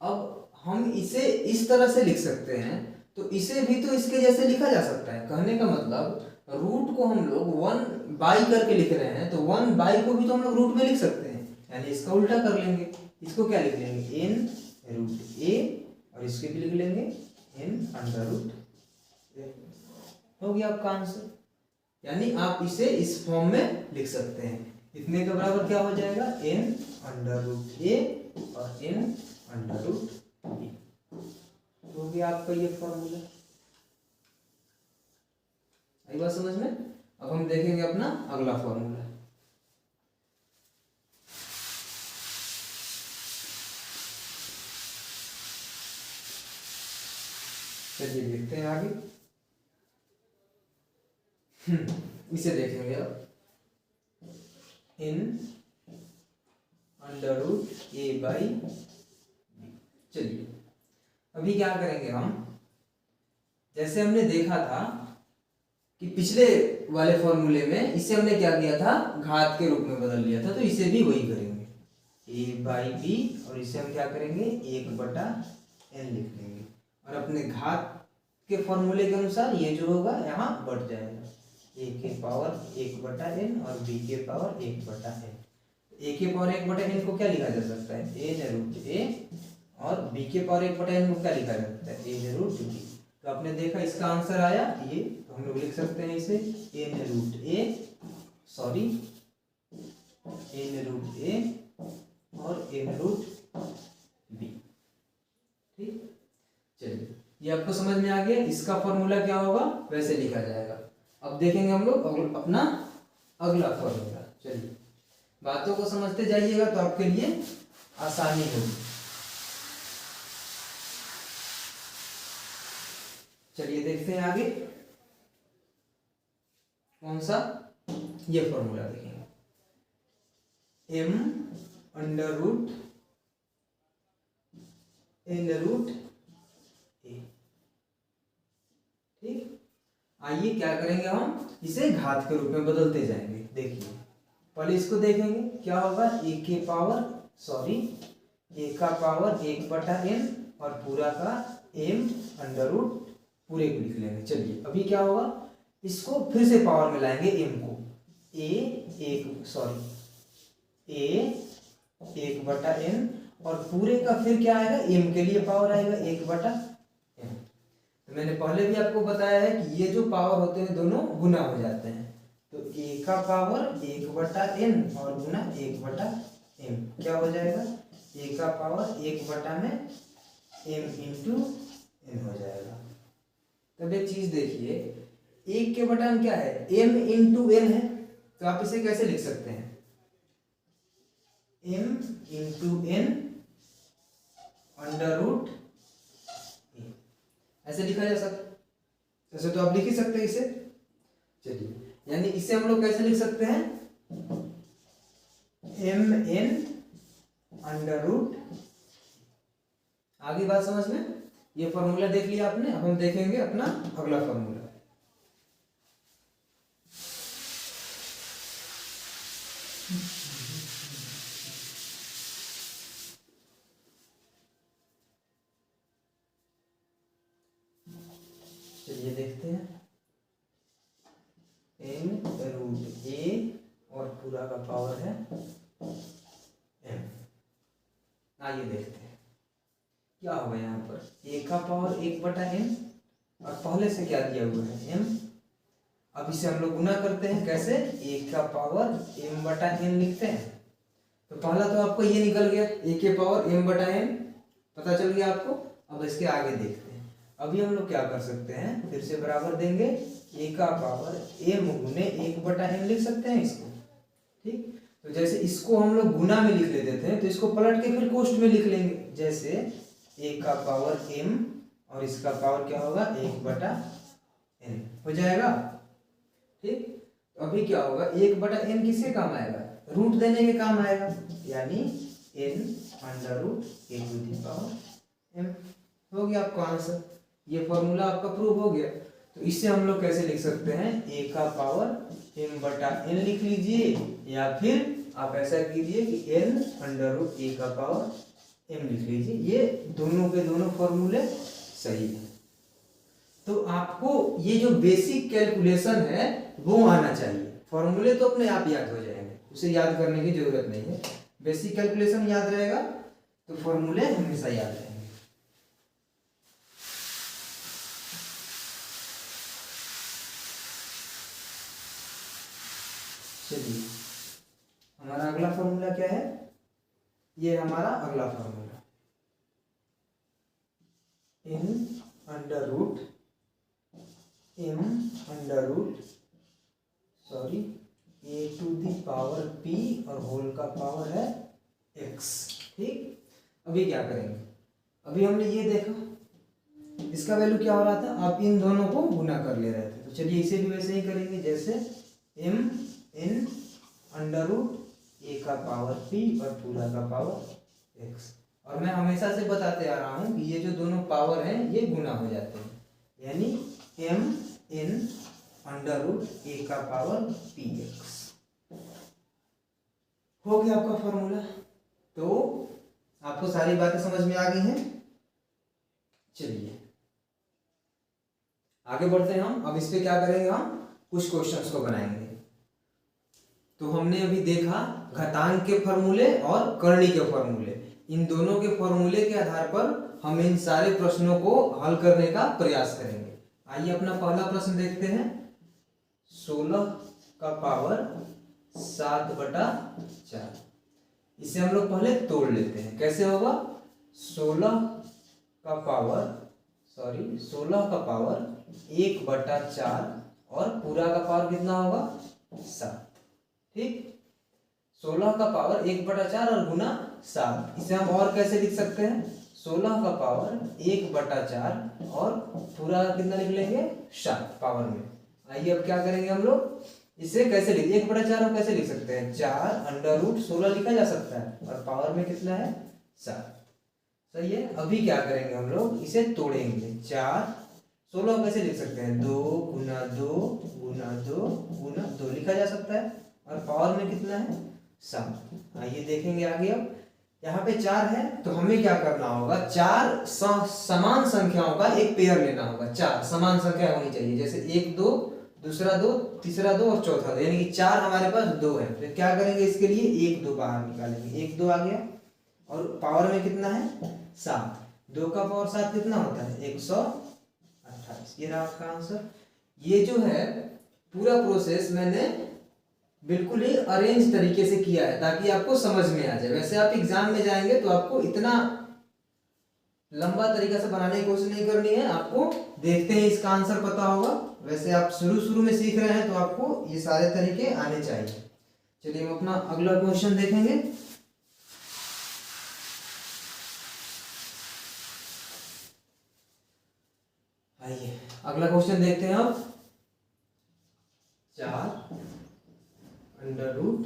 अब हम इसे इस तरह से लिख सकते हैं, तो इसे भी तो इसके जैसे लिखा जा सकता है। कहने का मतलब रूट को हम लोग 1/, करके लिख रहे हैं, तो 1/, को भी तो हम लोग रूट में लिख सकते हैं, यानी इसका उल्टा कर लेंगे। इसको क्या लिख लेंगे, n√a, और इसके भी लिख लेंगे n√a। हो गया आपका आंसर। यानी आप इसे इस फॉर्म में लिख सकते हैं। इतने के बराबर क्या हो जाएगा, n√a और n√b। हो गया आपका ये फॉर्मूला। आई बात समझ में। अब हम देखेंगे अपना अगला फॉर्मूला। चलिए देखते हैं आगे। इसे देखेंगे अब, n√a/b। चलिए अभी क्या करेंगे हम, जैसे हमने देखा था कि पिछले वाले फॉर्मूले में इसे हमने क्या किया था, घात के रूप में बदल लिया था, तो इसे भी वही करेंगे, a/b, और इसे हम क्या करेंगे, 1/n लिख लेंगे। और अपने घात के फॉर्मूले के अनुसार ये जो होगा यहाँ बढ़ जाएगा, a के पावर 1/n और b के पावर 1/n। a के पावर 1/n को क्या लिखा जा सकता है, n√a, और b के पावर 1/n को क्या लिखा जा सकता है, n√b। तो आपने देखा इसका आंसर आया ये, तो हम लोग लिख सकते हैं इसे n√a और n√b। ठीक, चलिए ये आपको समझ में आ गया। इसका फॉर्मूला क्या होगा, वैसे लिखा जाएगा। अब देखेंगे हम लोग अपना अगला फॉर्मूला। चलिए बातों को समझते जाइएगा तो आपके लिए आसानी होगी। चलिए देखते हैं आगे कौन सा, ये फॉर्मूला देखेंगे, m√n√a। ठीक, आइए क्या करेंगे, हम इसे घात के रूप में बदलते जाएंगे। देखिए पहले इसको देखेंगे क्या होगा, a का पावर 1/n और पूरा का m√, पूरे को लिख लेंगे। चलिए अभी क्या होगा, इसको फिर से पावर में लाएंगे, m को, a1/n और पूरे का फिर क्या आएगा, m के लिए पावर आएगा 1/n। तो मैंने पहले भी आपको बताया है कि ये जो पावर होते हैं दोनों गुना हो जाते हैं, तो a का पावर 1/n और गुना 1/m क्या हो जाएगा, a का पावर 1/m n हो जाएगा। तब एक चीज देखिए, 1 के बटा क्या है, m × n है, तो आप इसे कैसे लिख सकते हैं, m into n under root a, ऐसे लिखा जा सकता। ऐसे तो आप लिख ही सकते हैं इसे। चलिए, यानी इसे हम लोग कैसे लिख सकते हैं, m n अंडर रूट। आगे बात समझ में, ये फॉर्मूला देख लिया आपने। अब हम देखेंगे अपना अगला फॉर्मूला। चलिए देखते हैं, m रूट a और पूरा का पावर है m। आइए देखते हैं क्या होगा यहाँ पर, a का पावर 1/n और पहले से क्या दिया हुआ है m। अब इसे हम लोग गुना करते हैं, कैसे, a का पावर m/n लिखते हैं। तो पहला तो आपको ये निकल गया, a के पावर m/n पता चल गया आपको। अब इसके आगे देखते हैं। अभी हम लोग क्या कर सकते हैं, फिर से बराबर देंगे, a का पावर m गुने 1/n लिख सकते हैं इसको। ठीक, तो जैसे इसको हम लोग गुना में लिख लेते थे, तो इसको पलट के फिर कोष्ट में लिख लेंगे। जैसे a का पावर m और इसका पावर क्या होगा, 1/n हो जाएगा। ठीक, तो अभी क्या होगा, 1/n किसके काम आएगा, रूट देने के काम आएगा, यानी n under root a to the power m। हो गया आपका आंसर। ये फॉर्मूला आपका प्रूव हो गया। तो इससे हम लोग कैसे लिख सकते हैं, a का पावर m/n लिख लीजिए, या फिर आप ऐसा कीजिए कि n अंडर रूट a का पावर m लिख लीजिए। ये दोनों के दोनों फॉर्मूले सही है। तो आपको ये जो बेसिक कैलकुलेशन है वो आना चाहिए। फॉर्मूले तो अपने आप याद हो जाएंगे, उसे याद करने की जरूरत नहीं है। बेसिक कैलकुलेशन याद रहेगा तो फॉर्मूले हमेशा याद रहेंगे। चलिए, हमारा अगला फॉर्मूला क्या है, ये हमारा अगला formula, n under root m under root a to the power p और होल का पावर है x। ठीक, अभी क्या करेंगे, अभी हमने ये देखा, इसका वैल्यू क्या हो रहा था, आप इन दोनों को गुना कर ले रहे थे। तो चलिए इसे भी वैसे ही करेंगे, जैसे m n under root a का पावर p और पूरा का पावर x। और मैं हमेशा से बताते आ रहा हूं कि ये जो दोनों पावर हैं ये गुना हो जाते हैं, यानी m n under root a का पावर px हो गया आपका फॉर्मूला। तो आपको सारी बातें समझ में आ गई हैं। चलिए आगे बढ़ते हैं हम। अब इस पे क्या करेंगे, हम कुछ क्वेश्चंस को बनाएंगे। तो हमने अभी देखा घातांक के फॉर्मूले और करनी के फॉर्मूले। इन दोनों के फॉर्मूले के आधार पर हम इन सारे प्रश्नों को हल करने का प्रयास करेंगे। आइए अपना पहला प्रश्न देखते हैं। 16 का पावर 7/4, इसे हम लोग पहले तोड़ लेते हैं। कैसे होगा, 16 का पावर 1/4 और पूरा का पावर कितना होगा, 7। ठीक, 16 का पावर 1/4 और गुना 7। इसे हम और कैसे लिख सकते हैं, 16 का पावर 1/4 और पूरा कितना लिख लेंगे, 7 पावर में। आइए अब क्या करेंगे हम लोग, इसे कैसे लिख, 1/4 हम कैसे लिख सकते हैं, 4 अंडर रूट 16 लिखा जा सकता है और पावर में कितना है, 7। सही है। अभी क्या करेंगे हम लोग, इसे तोड़ेंगे। 4 16 कैसे लिख सकते हैं, 2 गुना 2 गुना 2 गुना 2 लिखा जा सकता है और पावर में कितना है, 7। आइए देखेंगे आगे। अब यहाँ पे 4 है तो हमें क्या करना होगा, 4 समान संख्याओं का एक पेयर लेना होगा। 4 समान संख्या होनी चाहिए, जैसे 1 2 दूसरा 2 तीसरा 2 और चौथा 2, यानी कि 4 हमारे पास 2 है। फिर क्या करेंगे, इसके लिए 1 2 बाहर निकालेंगे, 1 2 आ गया और पावर में कितना है, 7। 2 का पावर 7 कितना होता है, 128। ये रहा आपका आंसर। ये जो है पूरा प्रोसेस मैंने बिल्कुल ही अरेंज तरीके से किया है ताकि आपको समझ में आ जाए। वैसे आप एग्जाम में जाएंगे तो आपको इतना लंबा तरीका से बनाने की कोशिश नहीं करनी है, आपको देखते हैं इसका आंसर पता होगा। वैसे आप शुरू में सीख रहे हैं तो आपको ये सारे तरीके आने चाहिए। चलिए हम अपना अगला क्वेश्चन देखेंगे। अगला क्वेश्चन देखते हैं अब। 4 अंडर रूट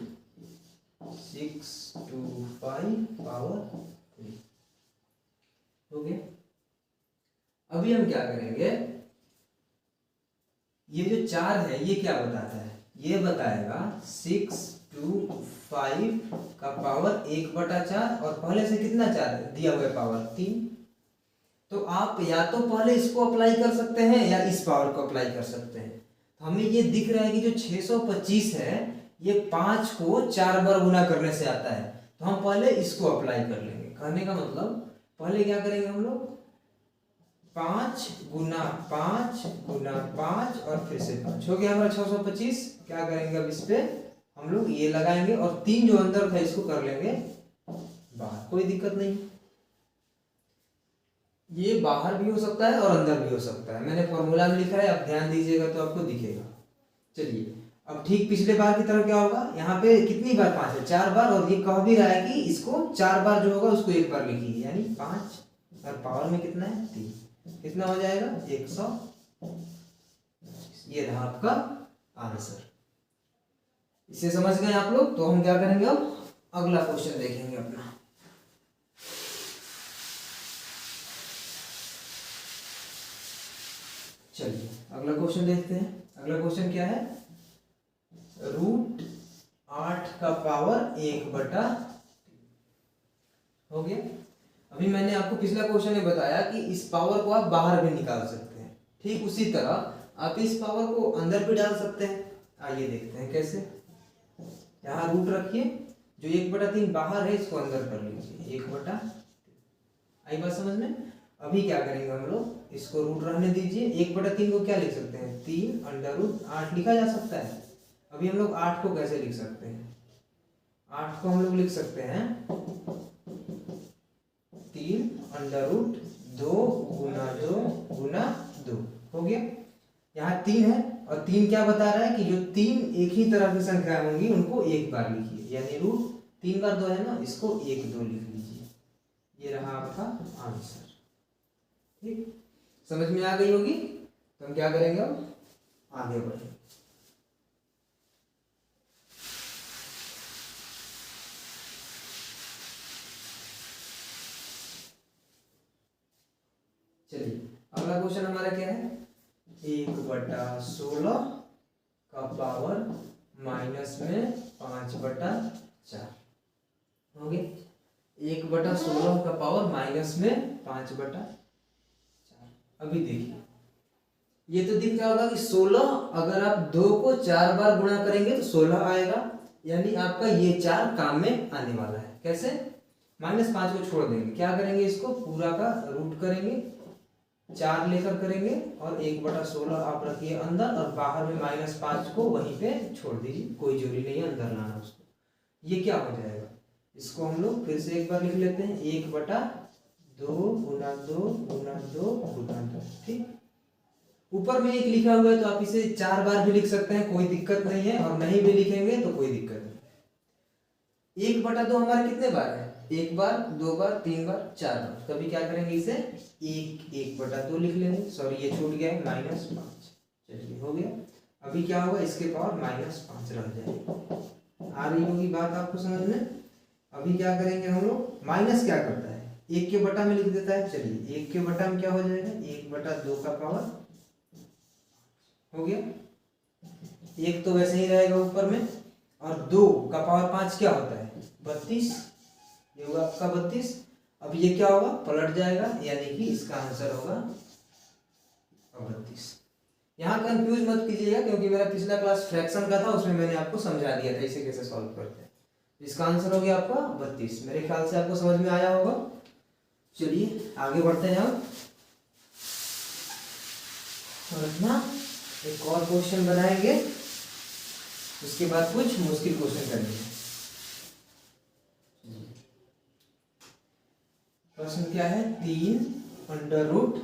625 पावर 3 हो गया। अभी हम क्या करेंगे, ये जो 4 है ये क्या बताता है, ये बताएगा 625 का पावर 1/4 और पहले से कितना 4 है दिया हुआ है पावर 3। तो आप या तो पहले इसको अप्लाई कर सकते हैं या इस पावर को अप्लाई कर सकते हैं। तो हमें ये दिख रहा है कि जो 625 है ये 5 को 4 बार गुना करने से आता है, तो हम पहले इसको अप्लाई कर लेंगे। कहने का मतलब पहले क्या करेंगे हम लोग, 5 गुना 5 गुना 5 और फिर से 5 हो गया हमारा 625। क्या करेंगे अब इस पे हम लोग ये लगाएंगे और 3 जो अंदर था इसको कर लेंगे बाहर, कोई दिक्कत नहीं। ये बाहर भी हो सकता है और अंदर भी हो सकता है, मैंने फॉर्मूला में लिखा है, आप ध्यान दीजिएगा तो आपको दिखेगा। चलिए अब ठीक पिछले बार की तरह क्या होगा, यहाँ पे कितनी बार 5 है 4 बार, और ये कह भी रहा है कि इसको 4 बार जो होगा उसको 1 बार लिखिए, यानी 5 और पावर में कितना है 3, कितना हो जाएगा 100। ये रहा आपका आंसर। इसे समझ गए आप लोग। तो हम क्या करेंगे अब अगला क्वेश्चन देखेंगे अपना। चलिए अगला क्वेश्चन देखते हैं। अगला क्वेश्चन क्या है, रूट 8 का पावर 1/3 हो गया। अभी मैंने आपको पिछला क्वेश्चन में बताया कि इस पावर को आप बाहर भी निकाल सकते हैं, ठीक उसी तरह आप इस पावर को अंदर भी डाल सकते हैं। आइए देखते हैं कैसे। यहाँ रूट रखिए, जो 1/3 बाहर है इसको अंदर कर लीजिए 1/3। आई बात समझ में। अभी क्या करेंगे हम लोग, इसको रूट रहने दीजिए। 1/3 को क्या लिख सकते हैं 3 अंडर रूट 8 लिखा जा सकता है। अभी हम लोग 8 को कैसे लिख सकते हैं, 8 को हम लोग लिख सकते हैं 3 अंडर रूट 2 गुना 2 गुना 2 हो गया। यहाँ 3 है और 3 क्या बता रहा है कि जो 3 एक ही तरह की संख्या होंगी उनको 1 बार लिखिए, यानी रूट 3 बार 2 है ना, इसको 1 2 लिख लीजिए। ये रहा आपका आंसर। ठीक, समझ में आ गई होगी। तो हम क्या करेंगे अब आगे बढ़ेंगे। चलिए अगला क्वेश्चन हमारा क्या है, 1/16 का पावर माइनस में 5/4 हो गया। 1/16 का पावर माइनस में 5/4। अभी देखिए ये तो दिख रहा होगा कि 16 अगर आप 2 को 4 बार गुणा करेंगे तो 16 आएगा, यानी आपका ये 4 काम में आने वाला है। कैसे, -5 को छोड़ देंगे, क्या करेंगे इसको पूरा का रूट करेंगे, 4 लेकर करेंगे और 1/16 आप रखिए अंदर और बाहर में -5 को वहीं पे छोड़ दीजिए, कोई जरूरी नहीं है अंदर लाना उसको। ये क्या हो जाएगा, इसको हम लोग फिर से एक बार लिख लेते हैं 1/2 गुना 2 गुना 2 गुना 2। ठीक, ऊपर में 1 लिखा हुआ है तो आप इसे 4 बार भी लिख सकते हैं, कोई दिक्कत नहीं है, और नहीं भी लिखेंगे तो कोई दिक्कत नहीं। 1/2 हमारे कितने बार है, 1 बार 2 बार 3 बार 4 बार। कभी क्या करेंगे इसे 1/2 लिख लेंगे, सॉरी ये छूट गया है -5। चलिए हो गया। अभी क्या होगा, इसके पावर -5 रह जाएगी। आ रही होगी बात आपको समझ में। अभी क्या करेंगे हम लोग, माइनस क्या करता है 1 के बटा में लिख देता है। चलिए 1 के बटा में क्या हो जाएगा 1/2 का पावर हो गया। 1 तो वैसे ही रहेगा ऊपर में, और 2 का पावर 5 क्या होता है 32, ये हुआ आपका 32। अब ये क्या होगा पलट जाएगा, यानी कि इसका आंसर होगा 32। यहाँ कंफ्यूज मत कीजिएगा क्योंकि मेरा पिछला क्लास फ्रैक्शन का था, उसमें मैंने आपको समझा दिया था इसे कैसे सॉल्व करते हैं। इसका आंसर हो गया आपका 32। मेरे ख्याल से आपको समझ में आया होगा। चलिए आगे बढ़ते हैं हम, और अपना एक और क्वेश्चन बनाएंगे, उसके बाद कुछ मुश्किल क्वेश्चन करेंगे। प्रश्न क्या है, 3 अंडर रूट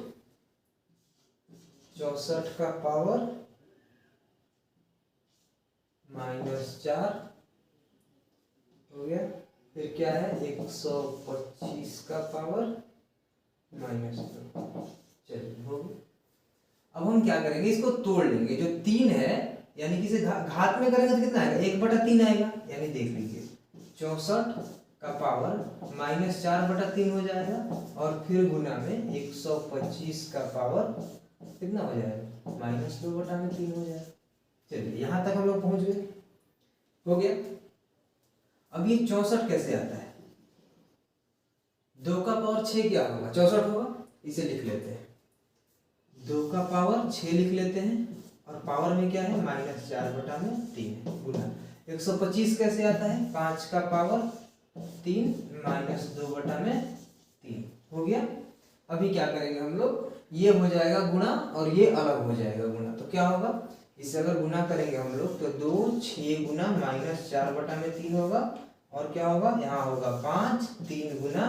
64 का पावर -4 हो गया। फिर क्या है 125 का पावर -2। चलिए हो गया। अब हम क्या करेंगे, इसको तोड़ लेंगे। जो 3 है यानी कि इसे घात में करेंगे तो कितना आएगा, 1/3 आएगा। यानी देख लीजिए 64 का पावर -4/3 हो जाएगा और फिर गुना में 125 का पावर कितना हो जाएगा, -2/3 हो जाएगा। चलिए यहाँ तक हम लोग पहुंच गए, हो गया। अब ये 64 कैसे आता है, 2 का पावर 6 क्या होगा, 64 होगा। इसे लिख लेते हैं, 2 का पावर 6 लिख लेते हैं और पावर में क्या है, -4/3 गुना 125 कैसे आता है, 5 का पावर 3 -2/3 हो गया। अभी क्या करेंगे हम लोग, ये हो जाएगा गुणा और ये अलग हो जाएगा गुणा, तो क्या होगा, इससे अगर गुना करेंगे हम लोग तो 2 6 गुना -4/3 होगा और क्या होगा, यहाँ होगा 5 3 गुना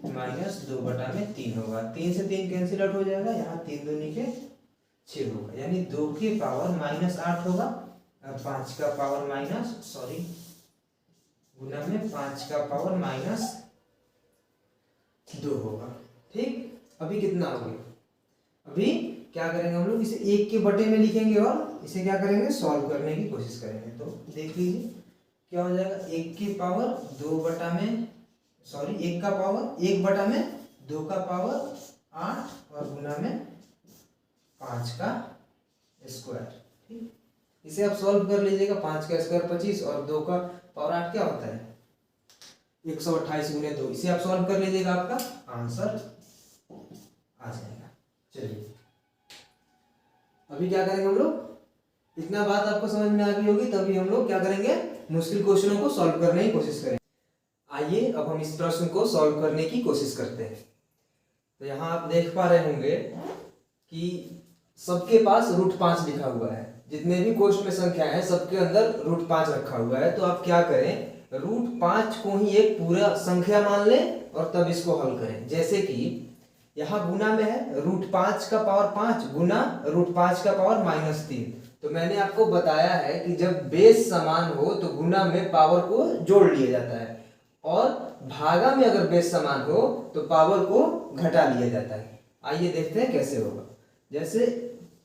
-2/3 होगा। 3 से 3 कैंसिल आउट हो जाएगा, यहाँ 3 दूनी के 6 होगा, यानी 2 के पावर -8 होगा और 5 का पावर गुना में 5 का पावर -2 होगा। ठीक, अभी कितना हो गया, अभी क्या करेंगे हम लोग, इसे 1 के बटे में लिखेंगे और इसे क्या करेंगे, सॉल्व करने की कोशिश करेंगे। तो देख लीजिए क्या हो जाएगा, 1 की पावर 1 का पावर 1/2 का पावर 8 और गुना में 5 का स्क्वायर। ठीक, इसे आप सॉल्व कर लीजिएगा, 5 का स्क्वायर 25 और 2 का पावर 8 क्या होता है, 128 गुने 2। इसे आप सॉल्व कर लीजिएगा, आपका आंसर आ जाएगा। चलिए अभी क्या करेंगे हम लोग, इतना बात आपको समझ में आ गई होगी, तभी हम लोग क्या करेंगे, मुश्किल क्वेश्चनों को सॉल्व करने की कोशिश करेंगे। आइए अब हम इस प्रश्न को सॉल्व करने की कोशिश करते हैं। तो यहाँ आप देख पा रहे होंगे कि सबके पास √5 लिखा हुआ है, जितने भी क्वेश्चन में संख्या है सबके अंदर √5 रखा हुआ है। तो आप क्या करें, √5 को ही एक पूरा संख्या मान लें और तब इसको हल करें। जैसे कि यहाँ गुना में है, √5 का पावर 5 गुना √5 का पावर -3। तो मैंने आपको बताया है कि जब बेस समान हो तो गुना में पावर को जोड़ लिया जाता है और भागा में अगर बेस समान हो तो पावर को घटा लिया जाता है। आइए देखते हैं कैसे होगा। जैसे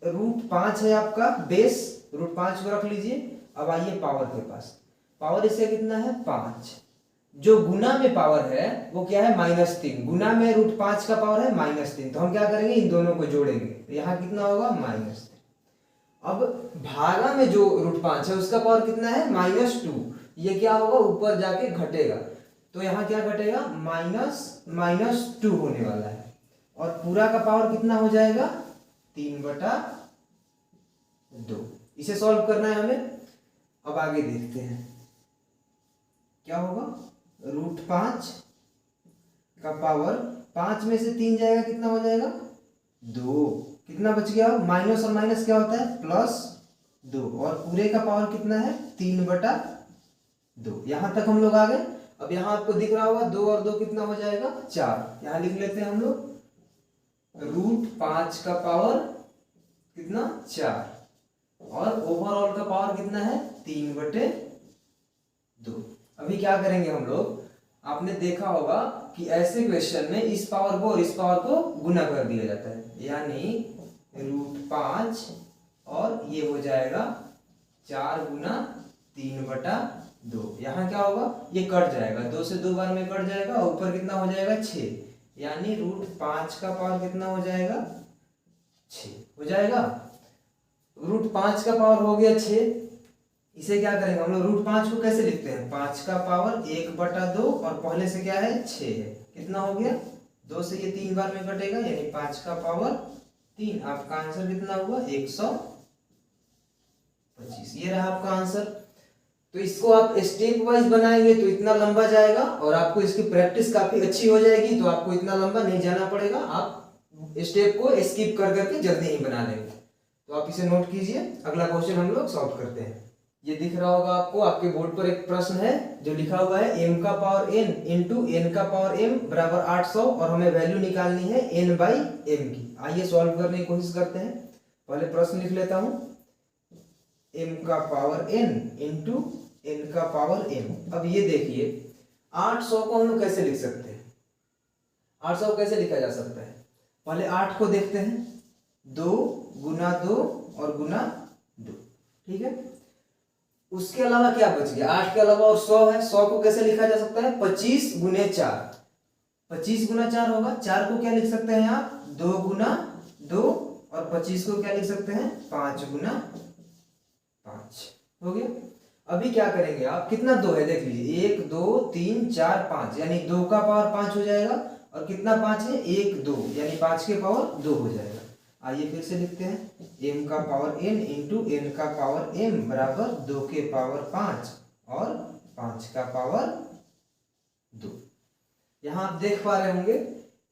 √5 है आपका बेस, √5 को रख लीजिए। अब आइए पावर के पास, पावर इससे कितना है 5, जो गुना में पावर है वो क्या है -3, गुना में √5 का पावर है -3। तो हम क्या करेंगे, इन दोनों को जोड़ेंगे, तो यहाँ कितना होगा -3। अब भागा में जो √5 है उसका पावर कितना है -2, ये क्या होगा ऊपर जाके घटेगा, तो यहाँ क्या घटेगा -2 होने वाला है और पूरा का पावर कितना हो जाएगा 3/2। इसे सॉल्व करना है हमें। अब आगे देखते हैं क्या होगा, √5 का पावर 5 में से 3 जाएगा, कितना हो जाएगा 2, कितना बच गया, माइनस और माइनस क्या होता है +2 और पूरे का पावर कितना है 3/2। यहां तक हम लोग आ गए। अब यहाँ आपको दिख रहा होगा 2 और 2 कितना हो जाएगा 4। यहाँ लिख लेते हैं हम लोग √5 का पावर कितना 4 और ओवरऑल का पावर कितना है 3/2। अभी क्या करेंगे हम लोग, आपने देखा होगा कि ऐसे क्वेश्चन में इस पावर को और इस पावर को गुना कर दिया जाता है, यानी √5 और ये हो जाएगा 4 गुना 3/2। यहाँ क्या होगा, ये कट जाएगा, 2 से 2 बार में कट जाएगा और ऊपर कितना हो जाएगा 6, यानी √5 का पावर कितना हो जाएगा 6 हो जाएगा। √5 का पावर हो गया 6। इसे क्या करेंगे हम लोग, √5 को कैसे लिखते हैं, 5 का पावर 1/2 और पहले से क्या है 6 है, कितना हो गया 2 से ये 3 बार में कटेगा, यानी 5 का पावर 3। आपका आंसर कितना हुआ 125। ये रहा आपका आंसर। तो इसको आप स्टेप वाइज बनाएंगे तो इतना लंबा जाएगा और आपको इसकी प्रैक्टिस काफी अच्छी हो जाएगी, तो आपको इतना लंबा नहीं जाना पड़ेगा, आप स्टेप को स्किप कर करके जल्दी ही बना लेंगे। तो आप इसे नोट कीजिए। अगला क्वेश्चन हम लोग सॉल्व करते हैं। ये दिख रहा होगा आपको, आपके बोर्ड पर एक प्रश्न है जो लिखा हुआ है m का पावर n इंटू n का पावर m बराबर 800 और हमें वैल्यू निकालनी है n/m की। आइए सॉल्व करने की कोशिश करते हैं। पहले प्रश्न लिख लेता हूं, m का पावर n इंटू n का पावर m। अब ये देखिए 800 को हम लोग कैसे लिख सकते हैं, 800 को कैसे लिखा जा सकता है, पहले 8 को देखते हैं, 2 गुना 2 और गुना 2, ठीक है। उसके अलावा क्या बच गया, 8 के अलावा और 100 है। 100 को कैसे लिखा जा सकता है, 25 गुने 4, 25 गुना 4 होगा। 4 को क्या लिख सकते हैं आप, 2 गुना 2, और 25 को क्या लिख सकते हैं, 5 गुना 5, हो गया। अभी क्या करेंगे आप, कितना 2 है देख लीजिए, 1 2 3 4 5, यानी 2 का पावर 5 हो जाएगा, और कितना 5 है, 1 2, यानी 5 के पावर 2 हो जाएगा। आइए फिर से लिखते हैं, m का पावर n इंटू n का पावर m बराबर 2 के पावर 5 और 5 का पावर 2। यहाँ आप देख पा रहे होंगे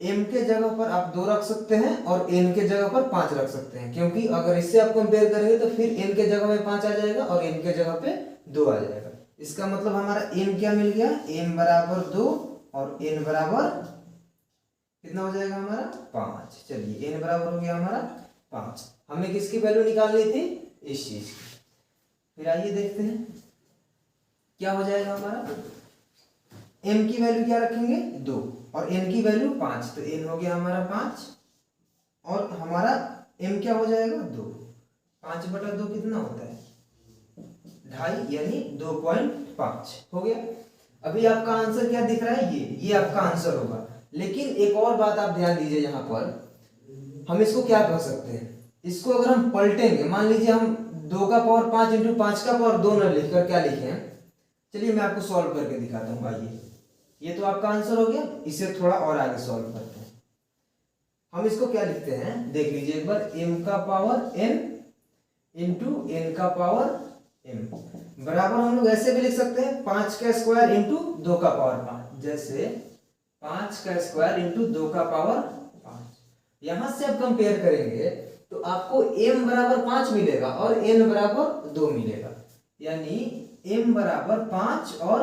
m के जगह पर आप 2 रख सकते हैं और n के जगह पर 5 रख सकते हैं, क्योंकि अगर इससे आप कंपेयर करेंगे तो फिर n के जगह पे 5 आ जाएगा और n के जगह पे 2 आ जाएगा। इसका मतलब हमारा m क्या मिल गया, m बराबर 2 और n बराबर कितना हो जाएगा हमारा, 5। चलिए n बराबर हो गया हमारा 5। हमें किसकी वैल्यू निकालनी थी, इस चीज की। फिर आइए देखते हैं क्या हो जाएगा हमारा, m की वैल्यू क्या रखेंगे, 2 और n की वैल्यू 5, तो n हो गया हमारा 5 और हमारा m क्या हो जाएगा, 2। 5/2 कितना होता है, 2.5, यानी 2.5 हो गया। अभी आपका आंसर क्या दिख रहा है, ये आपका आंसर होगा। लेकिन एक और बात आप ध्यान दीजिए, यहाँ पर हम इसको क्या कर सकते हैं, इसको अगर हम पलटेंगे, मान लीजिए हम 2 का पावर 5 इंटू 5 का पावर 2 न लिखकर क्या लिखे हैं, चलिए मैं आपको सॉल्व करके दिखाता हूँ। आइए, ये तो आपका आंसर हो गया, इसे थोड़ा और आगे सॉल्व करते हैं। हम इसको क्या लिखते हैं, देख लीजिए एक बार, m का पावर n इंटू n का पावर m बराबर, हम लोग ऐसे भी लिख सकते हैं 5 का स्क्वायर इंटू 2 का पावर 5, जैसे 5 का स्क्वायर इंटू 2 का पावर 5। यहां से आप कंपेयर करेंगे तो आपको m बराबर 5 मिलेगा और n बराबर 2 मिलेगा, यानी m बराबर 5 और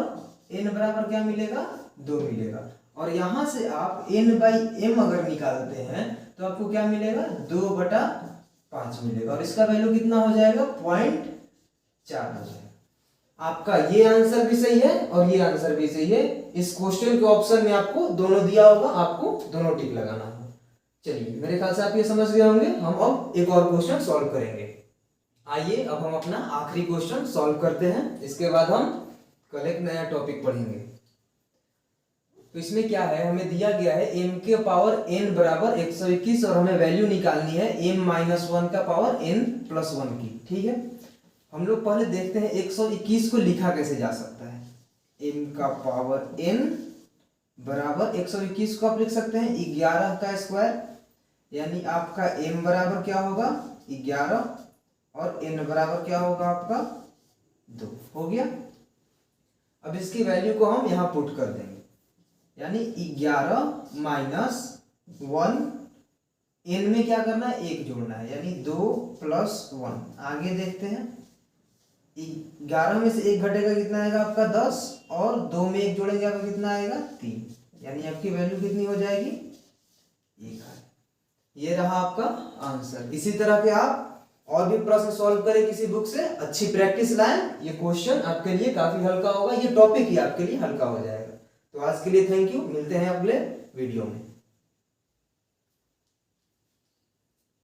n बराबर क्या मिलेगा, 2 मिलेगा। और यहां से आप n/m अगर निकालते हैं तो आपको क्या मिलेगा, 2/5 मिलेगा, और इसका वैल्यू कितना हो जाएगा, 0.4 हो जाएगा। आपका ये आंसर भी सही है और ये आंसर भी सही है। इस क्वेश्चन के ऑप्शन में आपको दोनों दिया होगा, आपको दोनों टिक लगाना होगा। चलिए, मेरे ख्याल से आप ये समझ गए होंगे। हम अब एक और क्वेश्चन सॉल्व करेंगे। आइए अब हम अपना आखिरी क्वेश्चन सॉल्व करते हैं, इसके बाद हम कल एक नया टॉपिक पढ़ेंगे। तो इसमें क्या है, हमें दिया गया है m के पावर n बराबर 121 और हमें वैल्यू निकालनी है m-1 का पावर n+1 की, ठीक है। हम लोग पहले देखते हैं 121 को लिखा कैसे जा सकता है। m का पावर n बराबर 121 को आप लिख सकते हैं 11 का स्क्वायर, यानी आपका m बराबर क्या होगा, 11 और n बराबर क्या होगा आपका 2, हो गया। अब इसकी वैल्यू को हम यहाँ पुट कर देंगे, यानी 11 माइनस 1, n में क्या करना है, 1 जोड़ना है, यानी 2 + 1। आगे देखते हैं, 11 में से 1 घटेगा कितना आएगा आपका 10, और 2 में 1 जोड़ेंगे आपका कितना आएगा 3, यानी आपकी वैल्यू कितनी हो जाएगी, 1 है। ये रहा आपका आंसर। इसी तरह के आप और भी प्रश्न सॉल्व करें किसी बुक से, अच्छी प्रैक्टिस लाएं। ये क्वेश्चन आपके लिए काफी हल्का होगा, ये टॉपिक ही आपके लिए हल्का हो जाएगा। तो आज के लिए थैंक यू, मिलते हैं अगले वीडियो में।